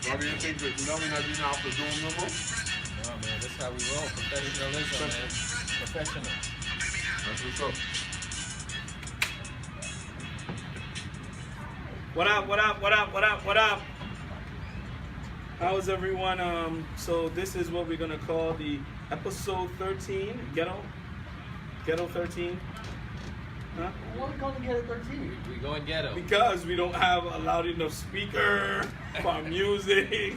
Why do you think that you know me not doing after doing no more? No, man, that's how we roll. Professionalism, man. Professional. That's what's up. What up, what up, what up, what up, what up? How's everyone? So this is what we're gonna call the episode 13, Ghetto 13. Huh? Why are we calling it Ghetto 13? We going ghetto. Because we don't have a loud enough speaker for our music.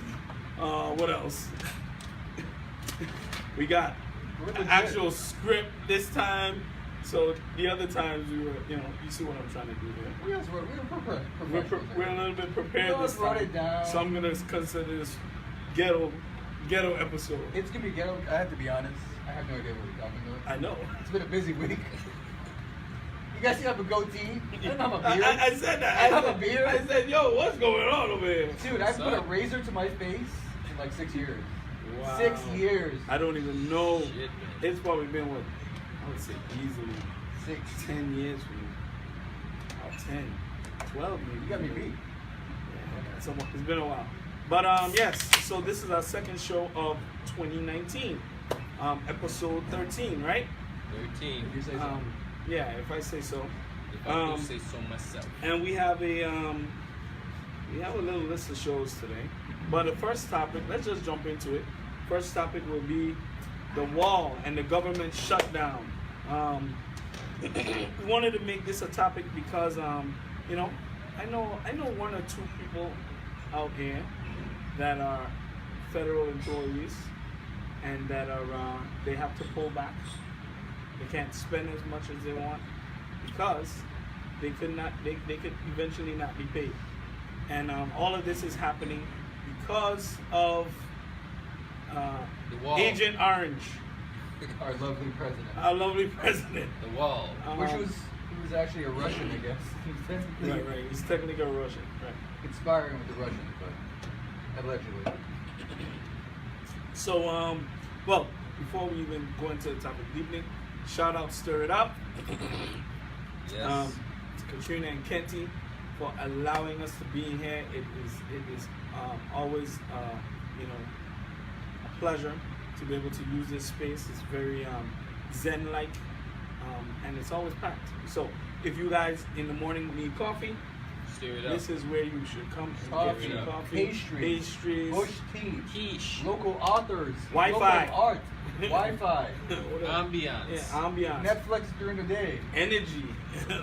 What else? We got an actual script this time. So the other times we were, you see what I'm trying to do there. Yes, we're prepared. We're a little bit prepared this Wrote time. it down. So I'm gonna consider this ghetto episode. It's gonna be ghetto. I have to be honest. I have no idea what we're talking about. I know. It's been a busy week. You guys see I have a goatee? I don't have a beard. I said that. I have a beard. I said, yo, what's going on over here? Dude, I put a razor to my face in like 6 years. Wow. 6 years. I don't even know. Shit, man. It's probably been what? I would say easily 10 years for you. About 10, 12 maybe. You got me beat. Yeah, it's been a while. But yes, so this is our second show of 2019. Episode 13, right? 13. If you say so. Yeah, if I say so. If I do say so myself. And we have a little list of shows today. But the first topic, let's just jump into it. First topic will be the wall and the government shutdown. We wanted to make this a topic because I know one or two people out here that are federal employees and that are they have to pull back. They can't spend as much as they want because they could eventually not be paid. And all of this is happening because of The wall. Agent Orange, Our lovely president. our lovely president. The wall. Which was he was actually a Russian, I guess. He was technically Right. He's technically a Russian. Right. conspiring with the Russians, but allegedly. So, well, before we even go into the topic deeply, shout out Stir It Up. Yes. To Katrina and Kenty for allowing us to be in here. It is always a pleasure to be able to use this space. It's very zen-like, and it's always packed. So if you guys in the morning need coffee, Stir it up. this is where you should come and Coffee, get your coffee, pastries, bush tea, Quiche. local authors, Wi-Fi. local art, Wi-Fi, Ambiance. Yeah, ambiance, Netflix during the day. energy.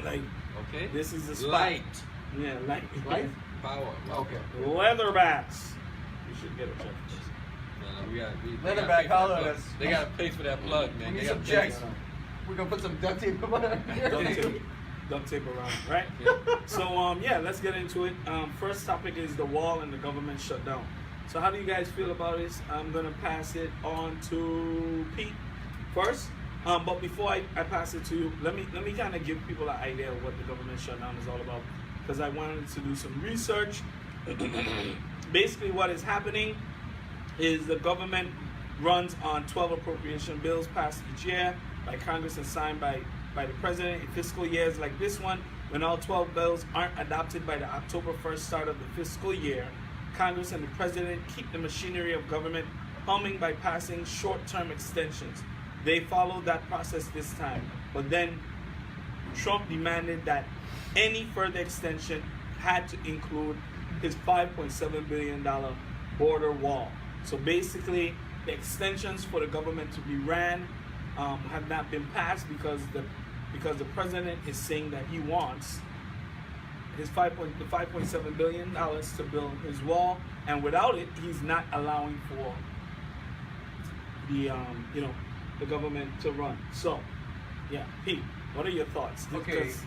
Like Okay. this is the spot. Light. Yeah, light. Light? Power. Okay. Leatherbacks. You should get a check for this. No, we Leatherback, gotta pay for holla that at plug. us. They gotta pay for that plug, man. We They need gotta some pay. checks. We're gonna put some duct tape on it. Duct tape around, right? Yeah. So let's get into it. First topic is the wall and the government shutdown. So how do you guys feel about this? I'm gonna pass it on to Pete first. But before I pass it to you, let me kind of give people an idea of what the government shutdown is all about, because I wanted to do some research. Basically, what is happening is the government runs on 12 appropriation bills passed each year by Congress and signed by the president in fiscal years like this one. When all 12 bills aren't adopted by the October 1st start of the fiscal year, Congress and the president keep the machinery of government humming by passing short-term extensions. They followed that process this time, but then Trump demanded that any further extension had to include his $5.7 billion border wall. So basically, the extensions for the government to be ran have not been passed because the president is saying that he wants his $5.7 billion to build his wall, and without it, he's not allowing for the the government to run. So, yeah, Pete, what are your thoughts? Okay. Because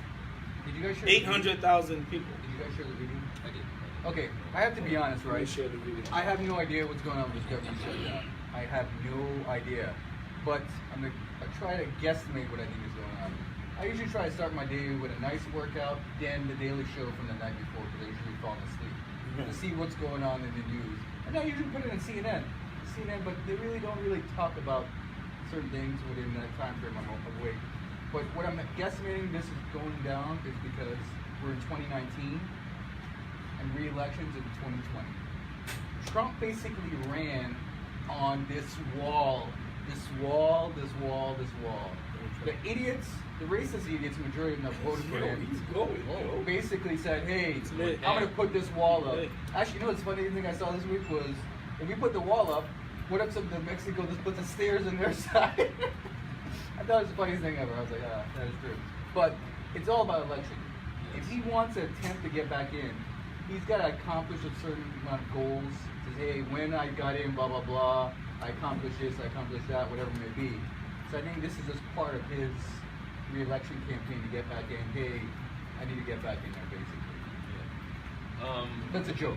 Did you guys share the video? 800,000 people. Did you guys share the video? I did. Okay, I have to be honest, Let me right? share the video. I have no idea what's going on with this government shutdown. I have no idea. But I try to guesstimate what I think is going on. I usually try to start my day with a nice workout, then the Daily Show from the night before, because I usually fall asleep, to see what's going on in the news. And I usually put it on CNN, but they don't really talk about certain things within that time frame I'm awake. But what I'm guesstimating this is going down is because we're in 2019 and re-elections in 2020. Trump basically ran on this wall. The idiots, the racist idiots, majority of them voted for him. He's going. Basically said, hey, lit. I'm going to put this wall up. Lit. Actually, you know what's funny thing I saw this week was, if we put the wall up, what if some of Mexico just puts the stairs on their side? I thought it was the funniest thing ever. I was like, ah, that is true. But it's all about election. If he wants to attempt to get back in, he's got to accomplish a certain amount of goals. Says, hey, when I got in, blah, blah, blah, I accomplished this, I accomplished that, whatever it may be. So I think this is just part of his re-election campaign to get back in. Hey, I need to get back in there, basically. Yeah. That's a joke.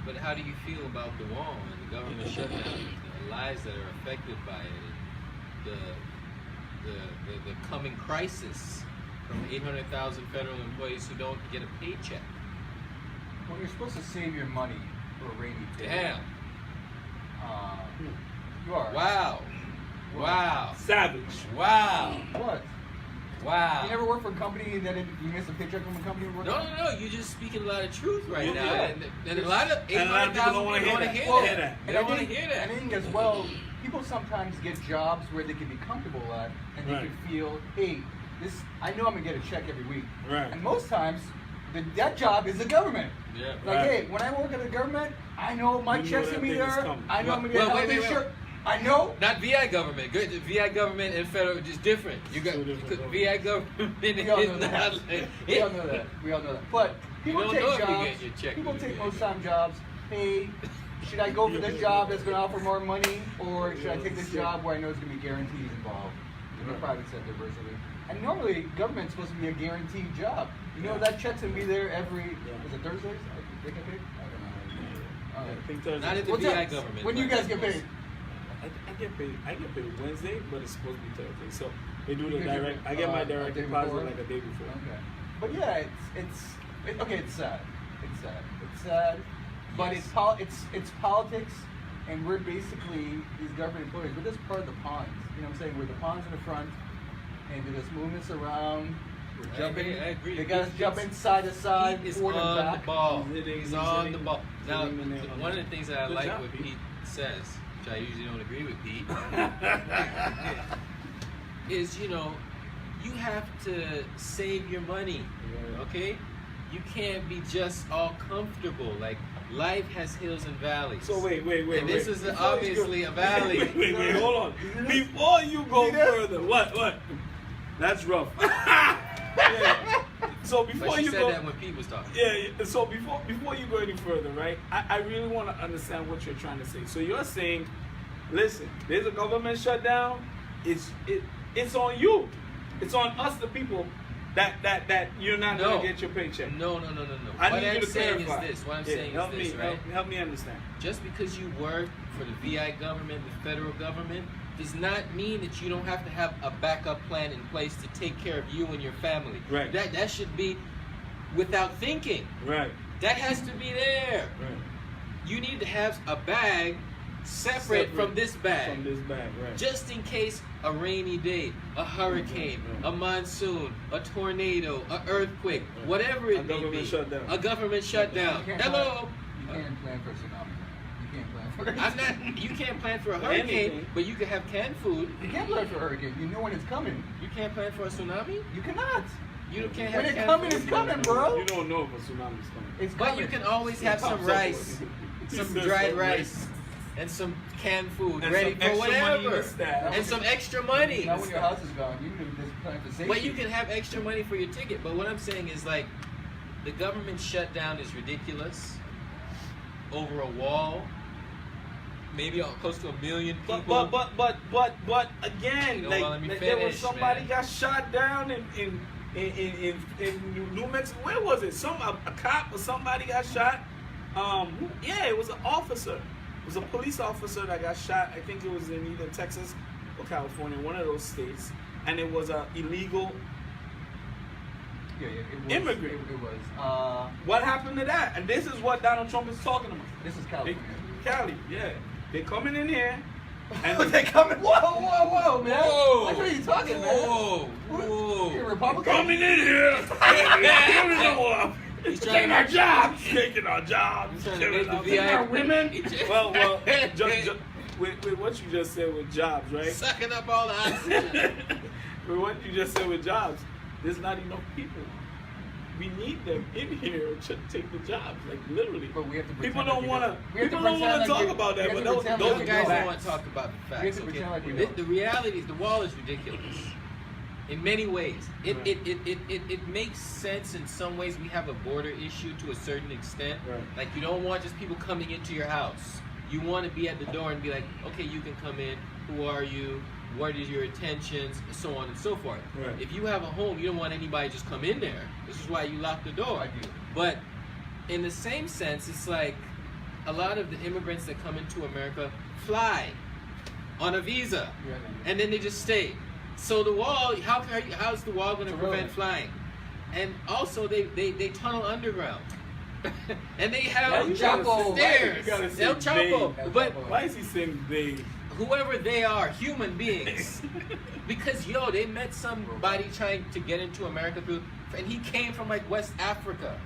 But how do you feel about the wall and the government shutdown, the lives that are affected by it, the coming crisis from 800,000 federal employees who don't get a paycheck? Well, you're supposed to save your money for a rainy day. Damn. You are. Wow. Wow. Savage. Wow. What? Wow. You never worked for a company that you missed a paycheck from a company? No. You're just speaking a lot of truth right Yeah. now. And a lot of And a lot of people 800,000 don't wanna people hear want to that. hear Well, that. They And don't want to hear that. I think as well, people sometimes get jobs where they can be comfortable at, and they Right. can feel, hey, this. I know I'm gonna get a check every week. Right. And most times, that job is the government. Yeah. Like, Right. hey, when I work at the government, I know my You know check's that gonna be thing is there. coming. I know I'm gonna Well, get wait, health wait. insurance. I know. Not VI government. Good. VI government and federal is different. You got Two different VI government We all know is that. not. We all know that. We all know that. But people don't take know if you jobs. get your check People when you take get most it. time jobs. Hey, should I go for this job that's going to offer more money, or should I take this job where I know it's going to be guarantees involved in the private sector versus? And normally, government's supposed to be a guaranteed job. You know that check's going to be there every. Yeah. Was it Thursdays? I think I paid. I don't know. I think Thursday. Not in the What's VI up? government. When do you but guys get paid? I get paid Wednesday, but it's supposed to be Thursday. So they do the You get direct. your, I get my a direct day deposit before? like a day before. Okay. But yeah, it's sad. It's sad. But Yes. it's politics, and we're basically these government employees. We're just part of the pawns. You know what I'm saying? We're the pawns in the front, and they're just moving us around. We're jumping. I agree. They got us jumping side to side, Pete is forward and on back. the ball. He's He's on hitting. the ball. He's Now, hitting the nail on one of the the things that I Good like job, what Pete. Pete says, which I usually don't agree with Pete, is you have to save your money. Yeah. Okay? You can't be just all comfortable. Like life has hills and valleys. So wait. And this is obviously a valley. Wait, hold on. Before you go further, what? That's rough. Yeah. So before But she you said go, that when Pete was talking. yeah. So before you go any further, right? I really want to understand what you're trying to say. So you're saying, listen, there's a government shutdown. It's on you. It's on us, the people, that you're not No. gonna get your paycheck. No. I What need I'm you to saying clarify. is this. What I'm Yeah, saying help is me, this, right? help me understand. Just because you work for the VI government, the federal government, does not mean that you don't have to have a backup plan in place to take care of you and your family. Right. That should be without thinking. Right. That has to be there. Right. You need to have a bag separate from this bag. From this bag, right. Just in case a rainy day, a hurricane, Right. a monsoon, a tornado, an earthquake, whatever it A may government be. shutdown. A government shutdown. You can't Hello. You can't plan for a tsunami. You can't plan for. I'm not. You can't plan for a hurricane, Anything. but you can have canned food. You can't plan for a hurricane. You know when it's coming. You can't plan for a tsunami. You cannot. You can't have When it's canned coming, food. it's coming, bro. You don't know if a tsunamis coming. It's But coming. you can always have some Pops up rice, with it. some He said dried some rice, and some canned food And ready some for extra money in whatever, the stash. and some extra money. Now when your house is gone, you can just plan for safety. But you can have extra money for your ticket. But what I'm saying is like, the government shutdown is ridiculous over a wall. maybe close to 1 million people. But again, You know, like let me there was finish, somebody man. got shot down in New Mexico. Where was it? A cop or somebody got shot. Yeah, it was an officer. It was a police officer that got shot. I think it was in either Texas or California, one of those states, and it was a illegal. Yeah, it was. Immigrant. It was. What happened to that? And this is what Donald Trump is talking about. This is They, California. Cali, yeah. They're coming in here, and They coming. Whoa, man. Whoa. What are you talking, Whoa. man? Whoa. You're a Republican. coming in here. He's trying Taking to- our jobs. Taking our jobs. He's trying to Taking make the our- VI taking our women. Well, with what you just said with jobs, right? Sucking up all the oxygen. With what you just said with jobs, there's not enough people. We need them in here to take the jobs, like literally. But we have to People pretend don't like want to. we have to People don't want pretend to like talk we- about that. we But have to those pretend are Those guys don't facts. want to talk about the We have facts. to Okay? pretend like we The, know. the reality is the wall is ridiculous. In many ways, it, Right. it makes sense in some ways. We have a border issue to a certain extent. Right. Like you don't want just people coming into your house. You want to be at the door and be like, okay, you can come in. Who are you? What is your intentions? So on and so forth. Right. If you have a home, you don't want anybody just come in there. This is why you lock the door. I do. But in the same sense, it's like a lot of the immigrants that come into America fly on a visa, Yeah, and then they just stay. So the wall, how's the wall going to It's prevent irrelevant. flying? And also they tunnel underground, and they have Why you gotta Chapo, say- stairs. you gotta say El Chapo, they? El but Chapo. Why is he saying they? whoever they are, human beings. Because they met somebody trying to get into America and he came from like West Africa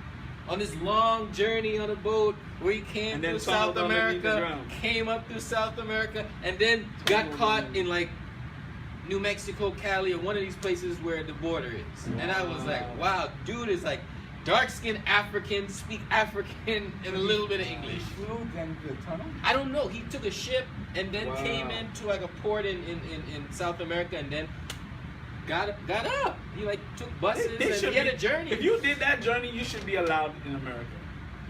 on this long journey on a boat where he came And then through South tunneled underneath the America, ground. came up through South America, and then got Tunneled caught underneath. in like New Mexico, Cali, or one of these places where the border is. And I was like, wow, dude is like dark-skinned African, speak African and a little bit of English. He flew then the tunnel. I don't know. He took a ship and then Wow. came into like a port in South America and then got up. He like took buses They and should he had be- a journey. If you did that journey, you should be allowed in America.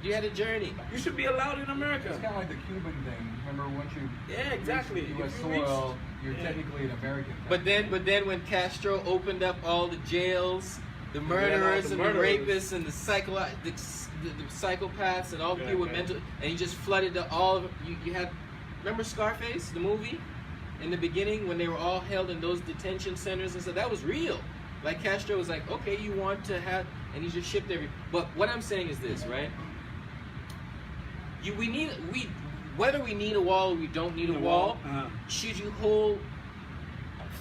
You had a journey. You should be allowed in It's America. kind of like the Cuban thing. Remember, once you Yeah, exactly. reach U.S. If you reach- soil, you're yeah. technically an American. But then when Castro opened up all the jails, the Yeah, all murderers the and the murderers. rapists and the psychopaths and all the Yeah, people with yeah. mental, and he just flooded all of you had. Remember Scarface, the movie? In the beginning, when they were all held in those detention centers and stuff, that was real. Like Castro was like, okay, you want to have, and he just shipped But what I'm saying is this, right? Whether we need a wall or we don't need a wall, should you hold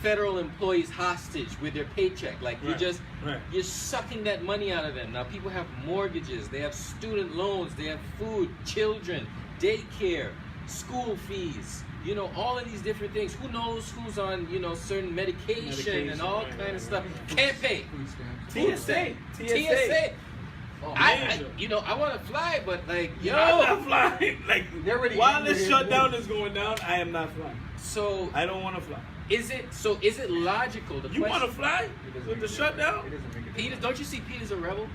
federal employees hostage with their paycheck? Like Right, right. you're sucking that money out of them. Now people have mortgages, they have student loans, they have food, children, daycare, school fees. All of these different things. Who knows who's on, certain medication and all right, kind right, of stuff. right. Can't pay. Food stamps. TSA. TSA. Oh, I Major. I want to fly, but like, I'm not flying. Like They're already while in this there. shutdown is going down, I am not flying. so I don't want to fly. is it logical? The You want to question, fly It doesn't with make the a shutdown? difference. It doesn't make a Peter, difference. don't you see Peter's a rebel?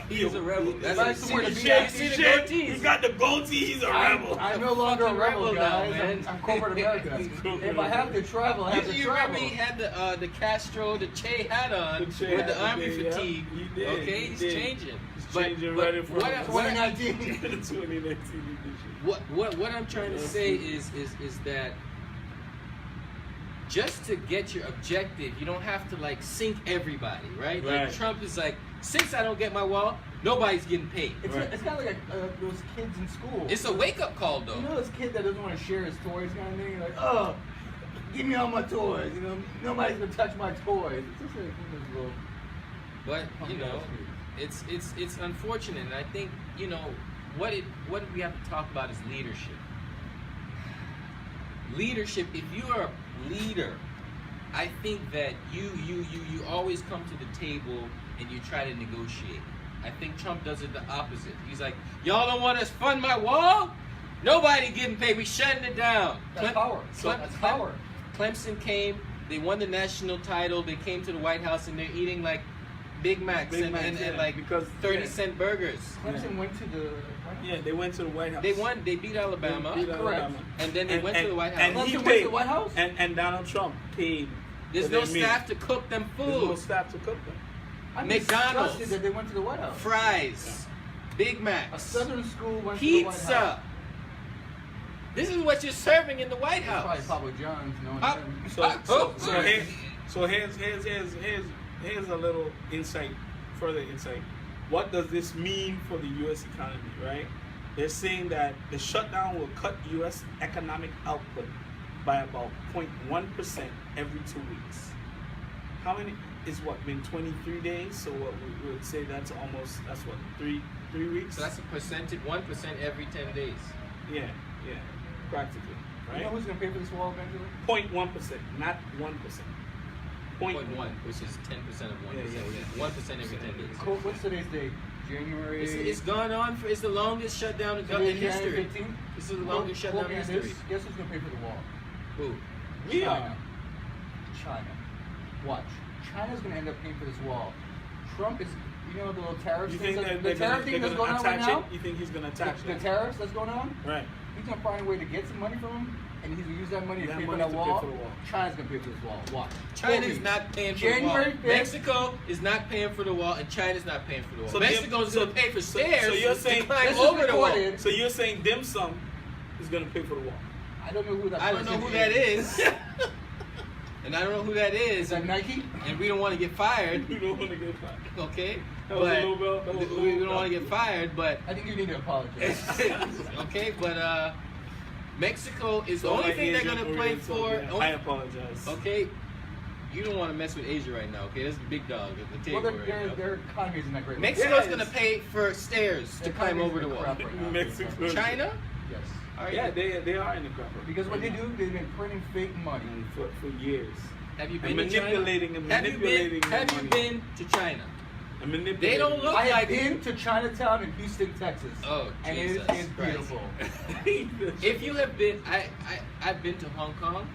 He's a rebel. That's That's see where the the shape. see the See the goatees. He's got the goatee. He's a rebel. I'm no longer a fucking rebel, rebel now, guys. man. I'm corporate America. If I have to travel, I have to You travel. remember he had the Castro, the Che hat on The Che with the hat, army yeah, fatigue. he did, Okay, he he's did. changing. He's changing right in front of us. 2019. 2019 edition. What I'm trying to say is that just to get your objective, you don't have to like sink everybody, right? Like Right. Trump is like, since I don't get my wall, nobody's getting paid. It's, Right. it's kind of like those kids in school. It's a wake up call though. You know this kid that doesn't want to share his toys kind of thing? You're like, oh, give me all my toys. Nobody's going to touch my toys. It's just like one of those little... But it's unfortunate, and I think what we have to talk about is leadership. Leadership. If you are a leader, I think that you always come to the table and you try to negotiate. I think Trump does it the opposite. He's like, y'all don't want us to fund my wall? Nobody getting paid. We shutting it down. That's power. That's power. Clemson came. They won the national title. They came to the White House and they're eating like Big Macs Big and, Macs, and, yeah, and like because 30-cent burgers. Clemson went to the. Yeah, they went to the White House. They won. They beat Alabama. They beat Correct. Alabama. And then they went to the White House. And Clemson he went to paid. the White House? And Donald Trump paid. There's for no their meal. staff to cook them There's no food. staff to cook them. I'm McDonald's. disgusted that they went to the White House. Fries. Big A Macs. Southern school went to the White House. Pizza. This is what you're serving in the White It's House. probably Papa John's, knowing Pop- him. Here's a little insight, further insight. What does this mean for the U.S. economy, right? They're saying that the shutdown will cut U.S. economic output by about 0.1% every 2 weeks. How many? It's what, been 23 days? So what we would say that's what, three weeks? So that's a percentage, 1% every 10 days. Yeah, practically, You right? know who's gonna pay for this wall eventually? 0.1%, not 1%. 0.1, which is 10% of 1%. Yeah. 1% every 10 days. What's today's date? January. It's gone on for. It's the longest shutdown in January history. 15th? This is the longest shutdown in history. Guess who's gonna pay for the wall? Who? We China. are. China. Watch. China's gonna end up paying for this wall. Trump is, the little tariffs. You think that the tariff thing that's going on right attach now? it? You think he's gonna attach The it? tariffs that's going on? Right. He's gonna find a way to get some money from him, and he's gonna use that money to That pay for money that to pay wall. for the wall. China's gonna pay for this wall. Watch. China's Hold me. not paying for January the wall. 5th. Mexico is not paying for the wall, and China's not paying for the wall. So Mexico is going to pay for stairs. so you're saying to climb this is over the wall. recorded. So you're saying dim sum is gonna pay for the wall? I don't know who that. I don't know person who that is, and I don't know who that Is is, that Nike? and we don't want to get fired. You don't want to get fired. Okay, That was a but little bit- that was a we little don't want to bit. get fired. But I think you need to apologize. okay, but Mexico is the So only like thing they're Asian going to play Oriental, for. yeah. I apologize. Okay, you don't want to mess with Asia right now. Okay, that's the big dog at the Well, table right now. their economy isn't that great. Mexico's Yes. going to pay for stairs to Their climb economy over the isn't wall. crap right now. Mexico. China? Yes. All right. Yeah, they are in the crap. Because what they do, they've been printing fake money. for years. Have you And been to China? manipulating and manipulating Have the you money. been to China? And manipulating. They don't look I have like been to Chinatown in Houston, Texas. Oh, and Jesus it is Christ. beautiful. If you have been, I've been to Hong Kong.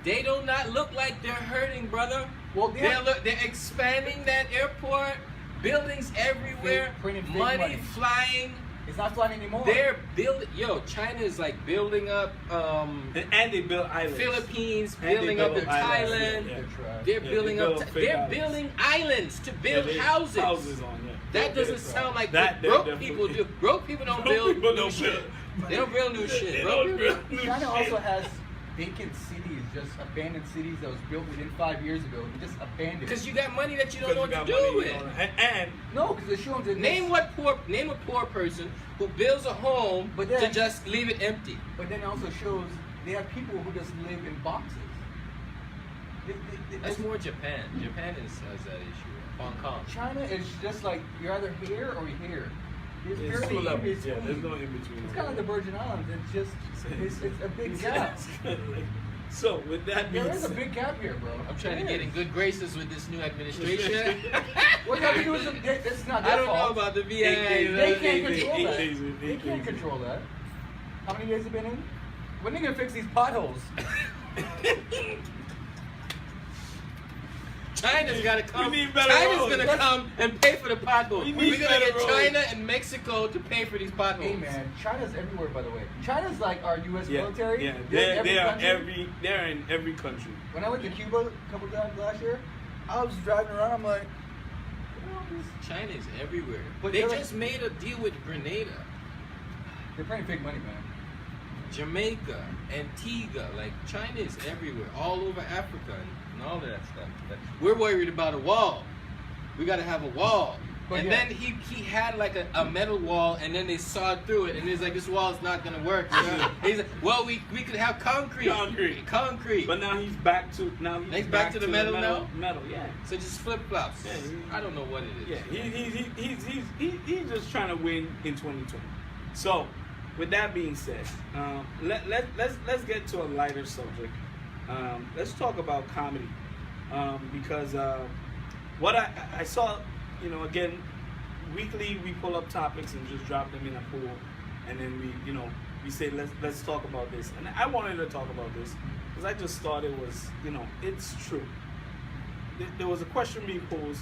They do not look like they're hurting, brother. Well, They're expanding that airport, buildings everywhere, printing fake money money. flying. it's not flying anymore. They're building. Yo, China is like building up. and they built islands. Philippines And they building up built in islands, Thailand. yeah. They're trash. They're Yeah, building they up. build fake They're islands. building islands to build they- houses. Houses on, yeah. That They're doesn't trash. sound like That what they're broke definitely- people do. Broke people don't Broke build people new don't shit. build. They don't build new shit. They Broke don't people. build new China shit. also has vacant cities, just abandoned cities that was built within 5 years ago. Just abandoned. Because you got money that you don't know what to Because do you got money, with. you know, and no, because they show them that Name a poor person who builds a home But then- to just leave it empty. But then it also shows they have people who just live in boxes. That's more Japan. Japan has that issue. Hong Kong. China is just like you're either here or you're here. It's it's barely two in levels. between. Yeah, there's no in between. It's kind of like the Virgin Islands. It's just it's a big gap. So with that being There is a said, big gap here, bro. I'm trying to There get in is. good graces with this new administration. What you do is it's not their I don't know fault. about the VA. They can't Eight control that. days, They eight can't days. control that. How many days have been in? When are they gonna fix these potholes? China's got to come. We need better China's roads. going to come and pay for the potholes. We need We're going to better get roads. China and Mexico to pay for these potholes. Hey man, China's everywhere. By the way, China's like our U.S. Yeah, military. yeah, They're in they are country. they're in every country. When I went to Cuba a couple times last year, I was driving around. I'm like, you know, China is everywhere. But They they're just made a deal with Grenada, they're printing fake money, man. Jamaica, Antigua. Like, China is everywhere, all over Africa and all of that stuff. But we're worried about a wall. We got to have a wall. But and yeah. then he had like a metal wall, and then they sawed through it, and he's like, this wall is not going to work. He's like, well, we could have concrete. Concrete. But now he's back to He's back to the metal now? Metal, yeah. So just flip-flops. Yeah, I don't know what it is. Yeah, he's just trying to win in 2020. So, with that being said, let's get to a lighter subject. Let's talk about comedy, because what I saw, you know, again, weekly we pull up topics and just drop them in a pool, and then we say let's talk about this. And I wanted to talk about this because I just thought it was, it's true. There was a question being posed.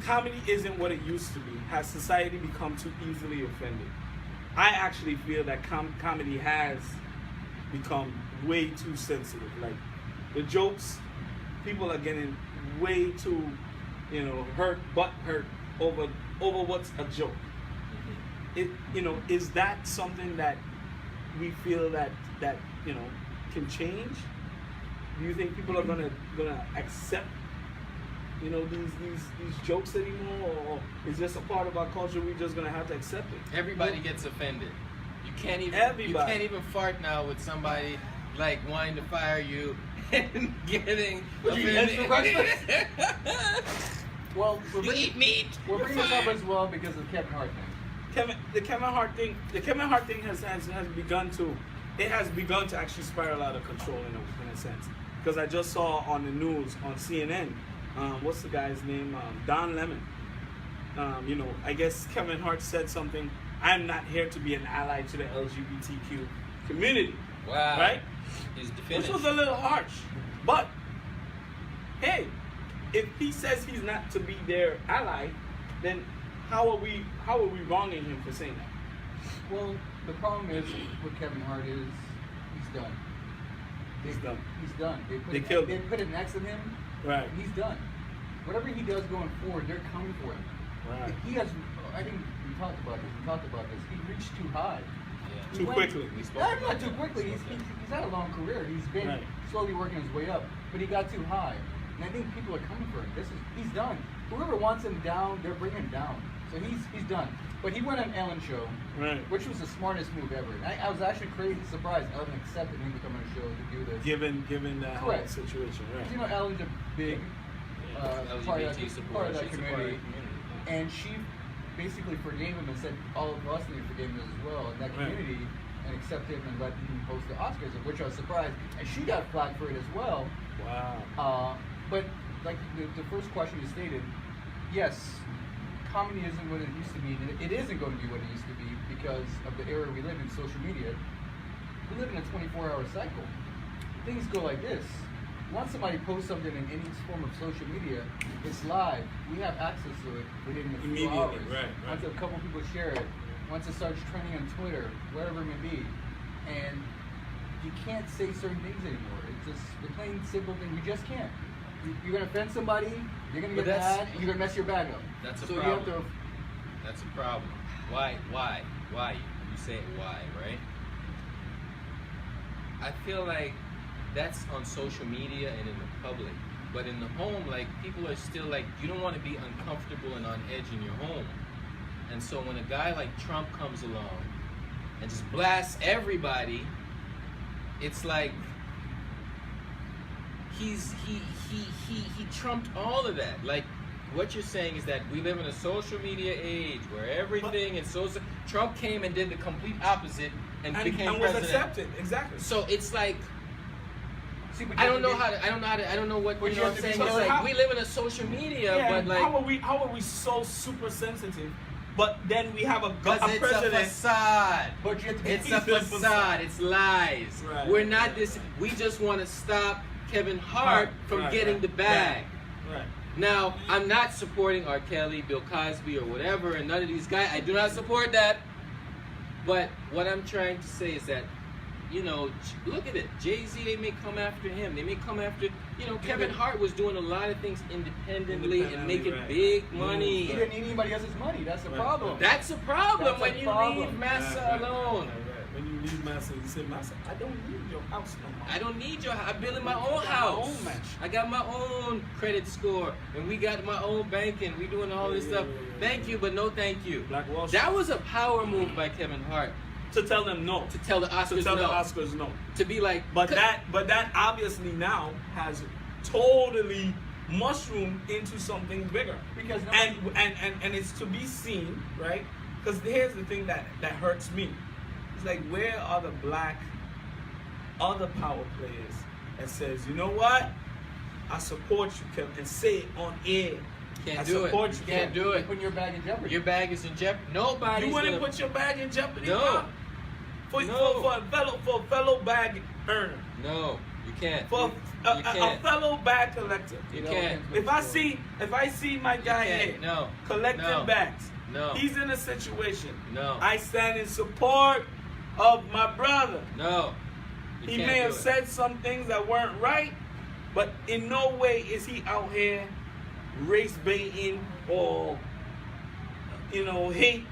comedy isn't what it used to be. Has society become too easily offended? I actually feel that comedy has become way too sensitive. Like the jokes, people are getting way too, hurt over what's a joke. Is that something that we feel that can change? Do you think people are gonna accept these jokes anymore, or is this a part of our culture? We're just gonna have to accept it. Everybody gets offended. You can't even fart now with somebody like wanting to fire you and getting offended. Well, You eat meat. we're bringing this up as well because of the Kevin Hart thing. The Kevin Hart thing has begun to actually spiral out of control in a sense. Because I just saw on the news on CNN, what's the guy's name? Don Lemon. I guess Kevin Hart said something. I'm not here to be an ally to the LGBTQ community. Wow. Right? He's Which finished. was a little harsh. But hey, if he says he's not to be their ally, then how are we wronging him for saying that? Well, the problem is with Kevin Hart is he's done. He's done. He's done. They killed They him. put an X in him. Right. He's done. Whatever he does going forward, they're coming for him. Right. He has. I think we talked about this. He reached too high. Yeah. Too quickly. We spoke Not about too that. quickly. He's had a long career. He's been Right. slowly working his way up, but he got too high. And I think people are coming for him. He's done. Whoever wants him down, they're bringing him down. So he's done. But he went on Ellen's show, Right. which was the smartest move ever. And I was actually crazy surprised Ellen accepted him to come on the show to do this. Given that whole Correct. situation, right? You know, Ellen's a big part of LGBT that supporter. She's a part of community. the community. And she basically forgave him and said all of us need to forgive him as well in that Right. community and accept him and let him host the Oscars, of which I was surprised. And she got flack for it as well. Wow. But like the first question you stated, yes, comedy isn't what it used to be. And it isn't going to be what it used to be because of the era we live in, social media. We live in a 24-hour cycle. Things go like this. Once somebody posts something in any form of social media, it's live. We have access to it within a few Immediately, hours. right. Once a couple people share it, once it starts trending on Twitter, wherever it may be, and you can't say certain things anymore. It's just the plain simple thing. You just can't. You're gonna offend somebody. You're gonna But get that's- mad. And you're gonna mess your bag up. That's a so problem. You have to. That's a problem. Why? You say why, right? I feel like that's on social media and in the public. But in the home, like, people are still like, you don't want to be uncomfortable and on edge in your home. And so when a guy like Trump comes along and just blasts everybody, it's like he trumped all of that. Like, what you're saying is that we live in a social media age where everything is social. Trump came and did the complete opposite and became and was president. accepted, exactly. So it's like, See, but I don't know you- how to, I don't know what, But you you know have what I'm to saying? be- It's so like, how- we live in a social media, Yeah, but like, how are we so super sensitive? But then we have a because it's president. a facade. But you have to be It's a It's a facade. It's lies. Right, We're not right, this. right. We just want to stop Kevin Hart from Right, getting right. the bag. Right. Now, I'm not supporting R. Kelly, Bill Cosby, or whatever, and none of these guys. I do not support that. But what I'm trying to say is that, look at it. Jay-Z, they may come after him. They may come after, Kevin Hart was doing a lot of things independently and making right. big He money. didn't need anybody else's money. That's the Right, problem. right. That's a problem That's a when you problem. leave Massa Right, right, alone. right. When you leave Massa, you say, Massa, I don't need your house no more. I don't need your house. I'm building my own got my house. own mansion. I got my own credit score, and we got my own banking. We doing all this Yeah, stuff. yeah, yeah, Thank you, but no thank you. Black Wall Street. That was a power move by Kevin Hart To tell them no. to tell the Oscars no. the Oscars no. To be like, But that obviously now has totally mushroomed into something bigger. Because no- and it's to be seen, right? Because here's the thing that hurts me. It's like, where are the black other power players that says, you know what? I support you, Kevin, and say it on air. Can't I do it. support You you, can't Kevin. do it. Put your bag in jeopardy. Your bag is in jeopardy. Nobody's You wouldn't gonna put your bag in jeopardy? No. huh? For No. a fellow bag earner. No. You can't. For You a can't. fellow bag collector. You can't. If I see my guy here No. collecting No. bags, No. he's in a situation. No. I stand in support of my brother. No. You He can't may do have it. said some things that weren't right, but in no way is he out here race baiting or hate,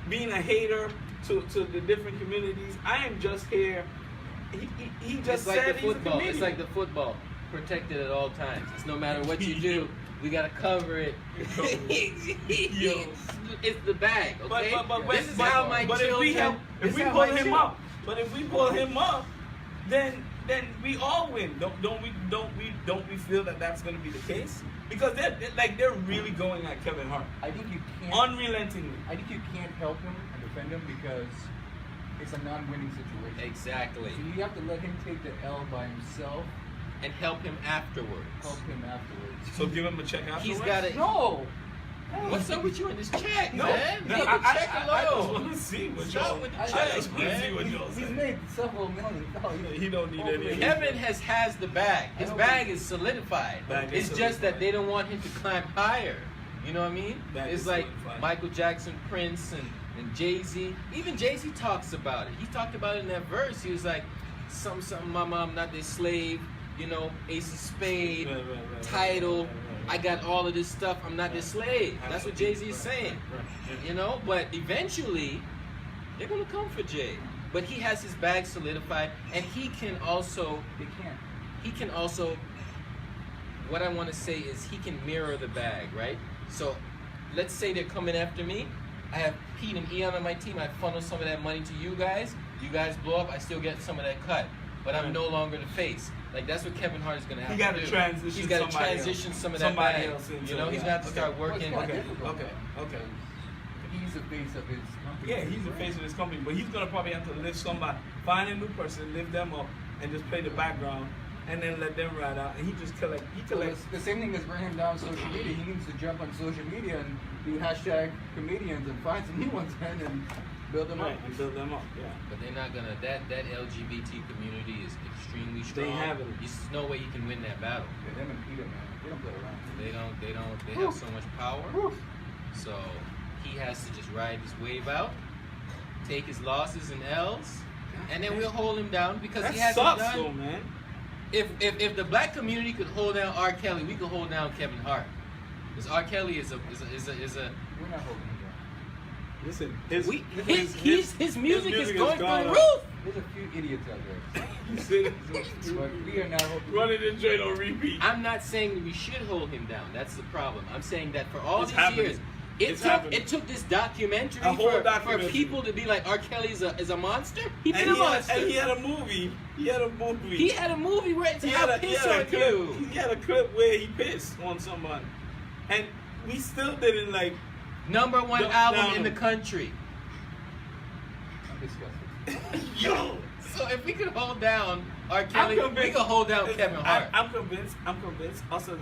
being a hater to the different communities. I am just here. He just It's like said the he's a football. comedian. It's like the football. Protected at all times. It's no matter what you do, we gotta cover it. It's the bag, okay? This is how my but children. if we pull him up, then we all win. Don't we feel that that's going to be the case? Because they're really going at Kevin Hart I think you can't. unrelentingly. I think you can't help him and defend him because it's a non-winning situation. Exactly. So you have to let him take the L by himself. And help him afterwards. Help him afterwards. So give him a check afterwards. He's got to. No. What's up with you in this check, No, man? no, Leave the check I alone. want to see what Stop y'all. with the I check, just want to man. see what y'all He's say. made several million dollars. He don't need any. Kevin has the bag. His bag is solidified. Bag is It's just that solidified. they don't want him to climb higher. You know what I mean? Bag It's is like solidified. Michael Jackson, Prince, and Jay-Z. Even Jay-Z talks about it. He talked about it in that verse. He was like, something, my mom not their slave, ace of spade, Right. title. I got all of this stuff. I'm not their slave. That's what Jay-Z is saying. But eventually, they're going to come for Jay. But he has his bag solidified, and he can also, what I want to say is he can mirror the bag, right? So let's say they're coming after me. I have Pete and Eon on my team. I funnel some of that money to you guys. You guys blow up. I still get some of that cut. But I'm no longer the face. Like, that's what Kevin Hart is going to have He to got do. to transition. He's got to somebody transition else. some of that Somebody bag. else into He's it. going to have to start working. Okay. He's the face of his company. Yeah, he's the face of his company, but he's gonna probably have to lift somebody, find a new person, lift them up, and just play the background, and then let them ride out. And he just collects. So it's the same thing as bringing him down social media. He needs to jump on social media and do hashtag comedians and find some new ones and build them up. Right, and build them up. Yeah. But they're not going to. That LGBT community is extremely strong. have it. There's no way he can win that battle. Yeah, them and Peter, man, they don't play around. They have so much power. So he has to just ride his wave out, take his losses and L's, and then we'll hold him down because That he hasn't sucks, done. though, man. If the black community could hold down R. Kelly, we could hold down Kevin Hart. Because R. Kelly is a We're not holding him down. Listen, his music is going through gone the up. roof. There's a few idiots out there. Listen, But we are not holding running the joint on repeat. I'm not saying that we should hold him down. That's the problem. I'm saying that for all It's these happening. years, It's happening. it took this documentary, A whole for documentary. people to be like, R. Kelly is a monster. He's And been a monster. and he had a movie. He had a movie. He had a movie where it's how piss on clip. you. He had a clip where he pissed on somebody, and we still didn't like. Number one Don't album down in the him. country. I'm disgusted. Yo, So if we could hold down R. Kelly, we convinced. could hold down Kevin Hart. I'm convinced. Us as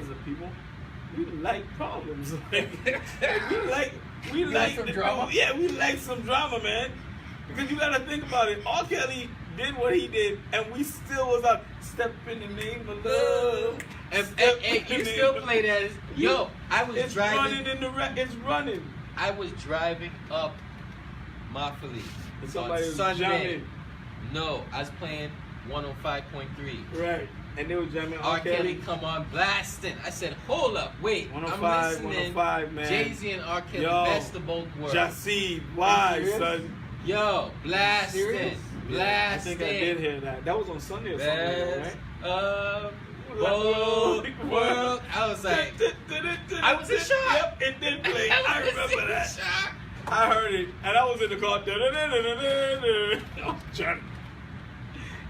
a people, we like problems. we like some the drama? Yeah, we like some drama, man. Because you gotta think about it. R. Kelly did what he did, and we still was out. Step in the name of love. And Step in you the still name play that as, yo, I was It's driving. running in the it's running. I was driving up Mafali And somebody on was Sunday. jamming. No, I was playing 105.3. Right. And they were jamming R. Kelly come on blasting. I said, hold up, wait. 105, I'm listening. 105, man. Jay-Z and R. Kelly, Yo, best of both worlds. Jasid, why, Serious? son? Yo, blasting. Serious? I Blasting. think I did hear that. That was on Sunday or something, Best right? of both worlds. I was like, I was in shock. Yep, it did play. I was remember in that. shock. I heard it, and I was in the car. I was trying.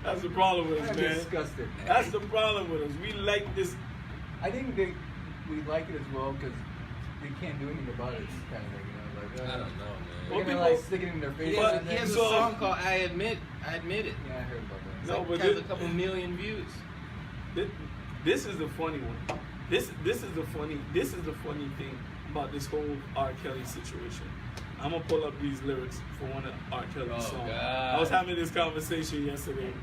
That's the problem with us, I'm man. disgusted. That's the problem with us. We like this. I think we like it as well because they can't do anything about it. Kind of thing, you know, like I don't know, man. Well, they're gonna people- like stick it in their face. He has, and he then- has a So- song called I Admit It. Yeah, I heard about that. It's No, like, but has this- a couple million views. This is the funny one. This is the funny thing about this whole R. Kelly situation. I'm gonna pull up these lyrics for one of R. Kelly's Oh, songs. God. I was having this conversation yesterday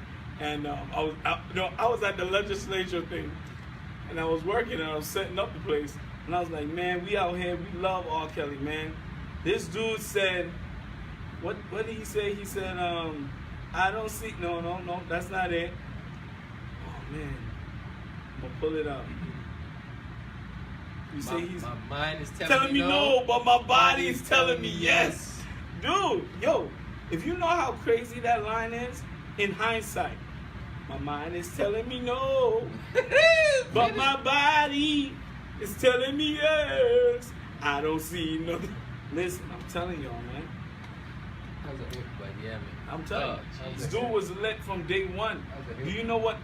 and I was at the legislature thing, and I was working and I was setting up the place, and I was like, man, we out here, we love R. Kelly, man. This dude said, what did he say? He said, I don't see, no, that's not it. Oh man, I'm gonna pull it up. You say my mind is telling me no, but my body is telling me yes. Dude, yo, if you know how crazy that line is, in hindsight, my mind is telling me no, but my body is telling me yes. I don't see nothing. Listen, I'm telling y'all, man. How's it look like? Yeah, man. I'm telling Oh, you, this dude was lit from day one. Do you know what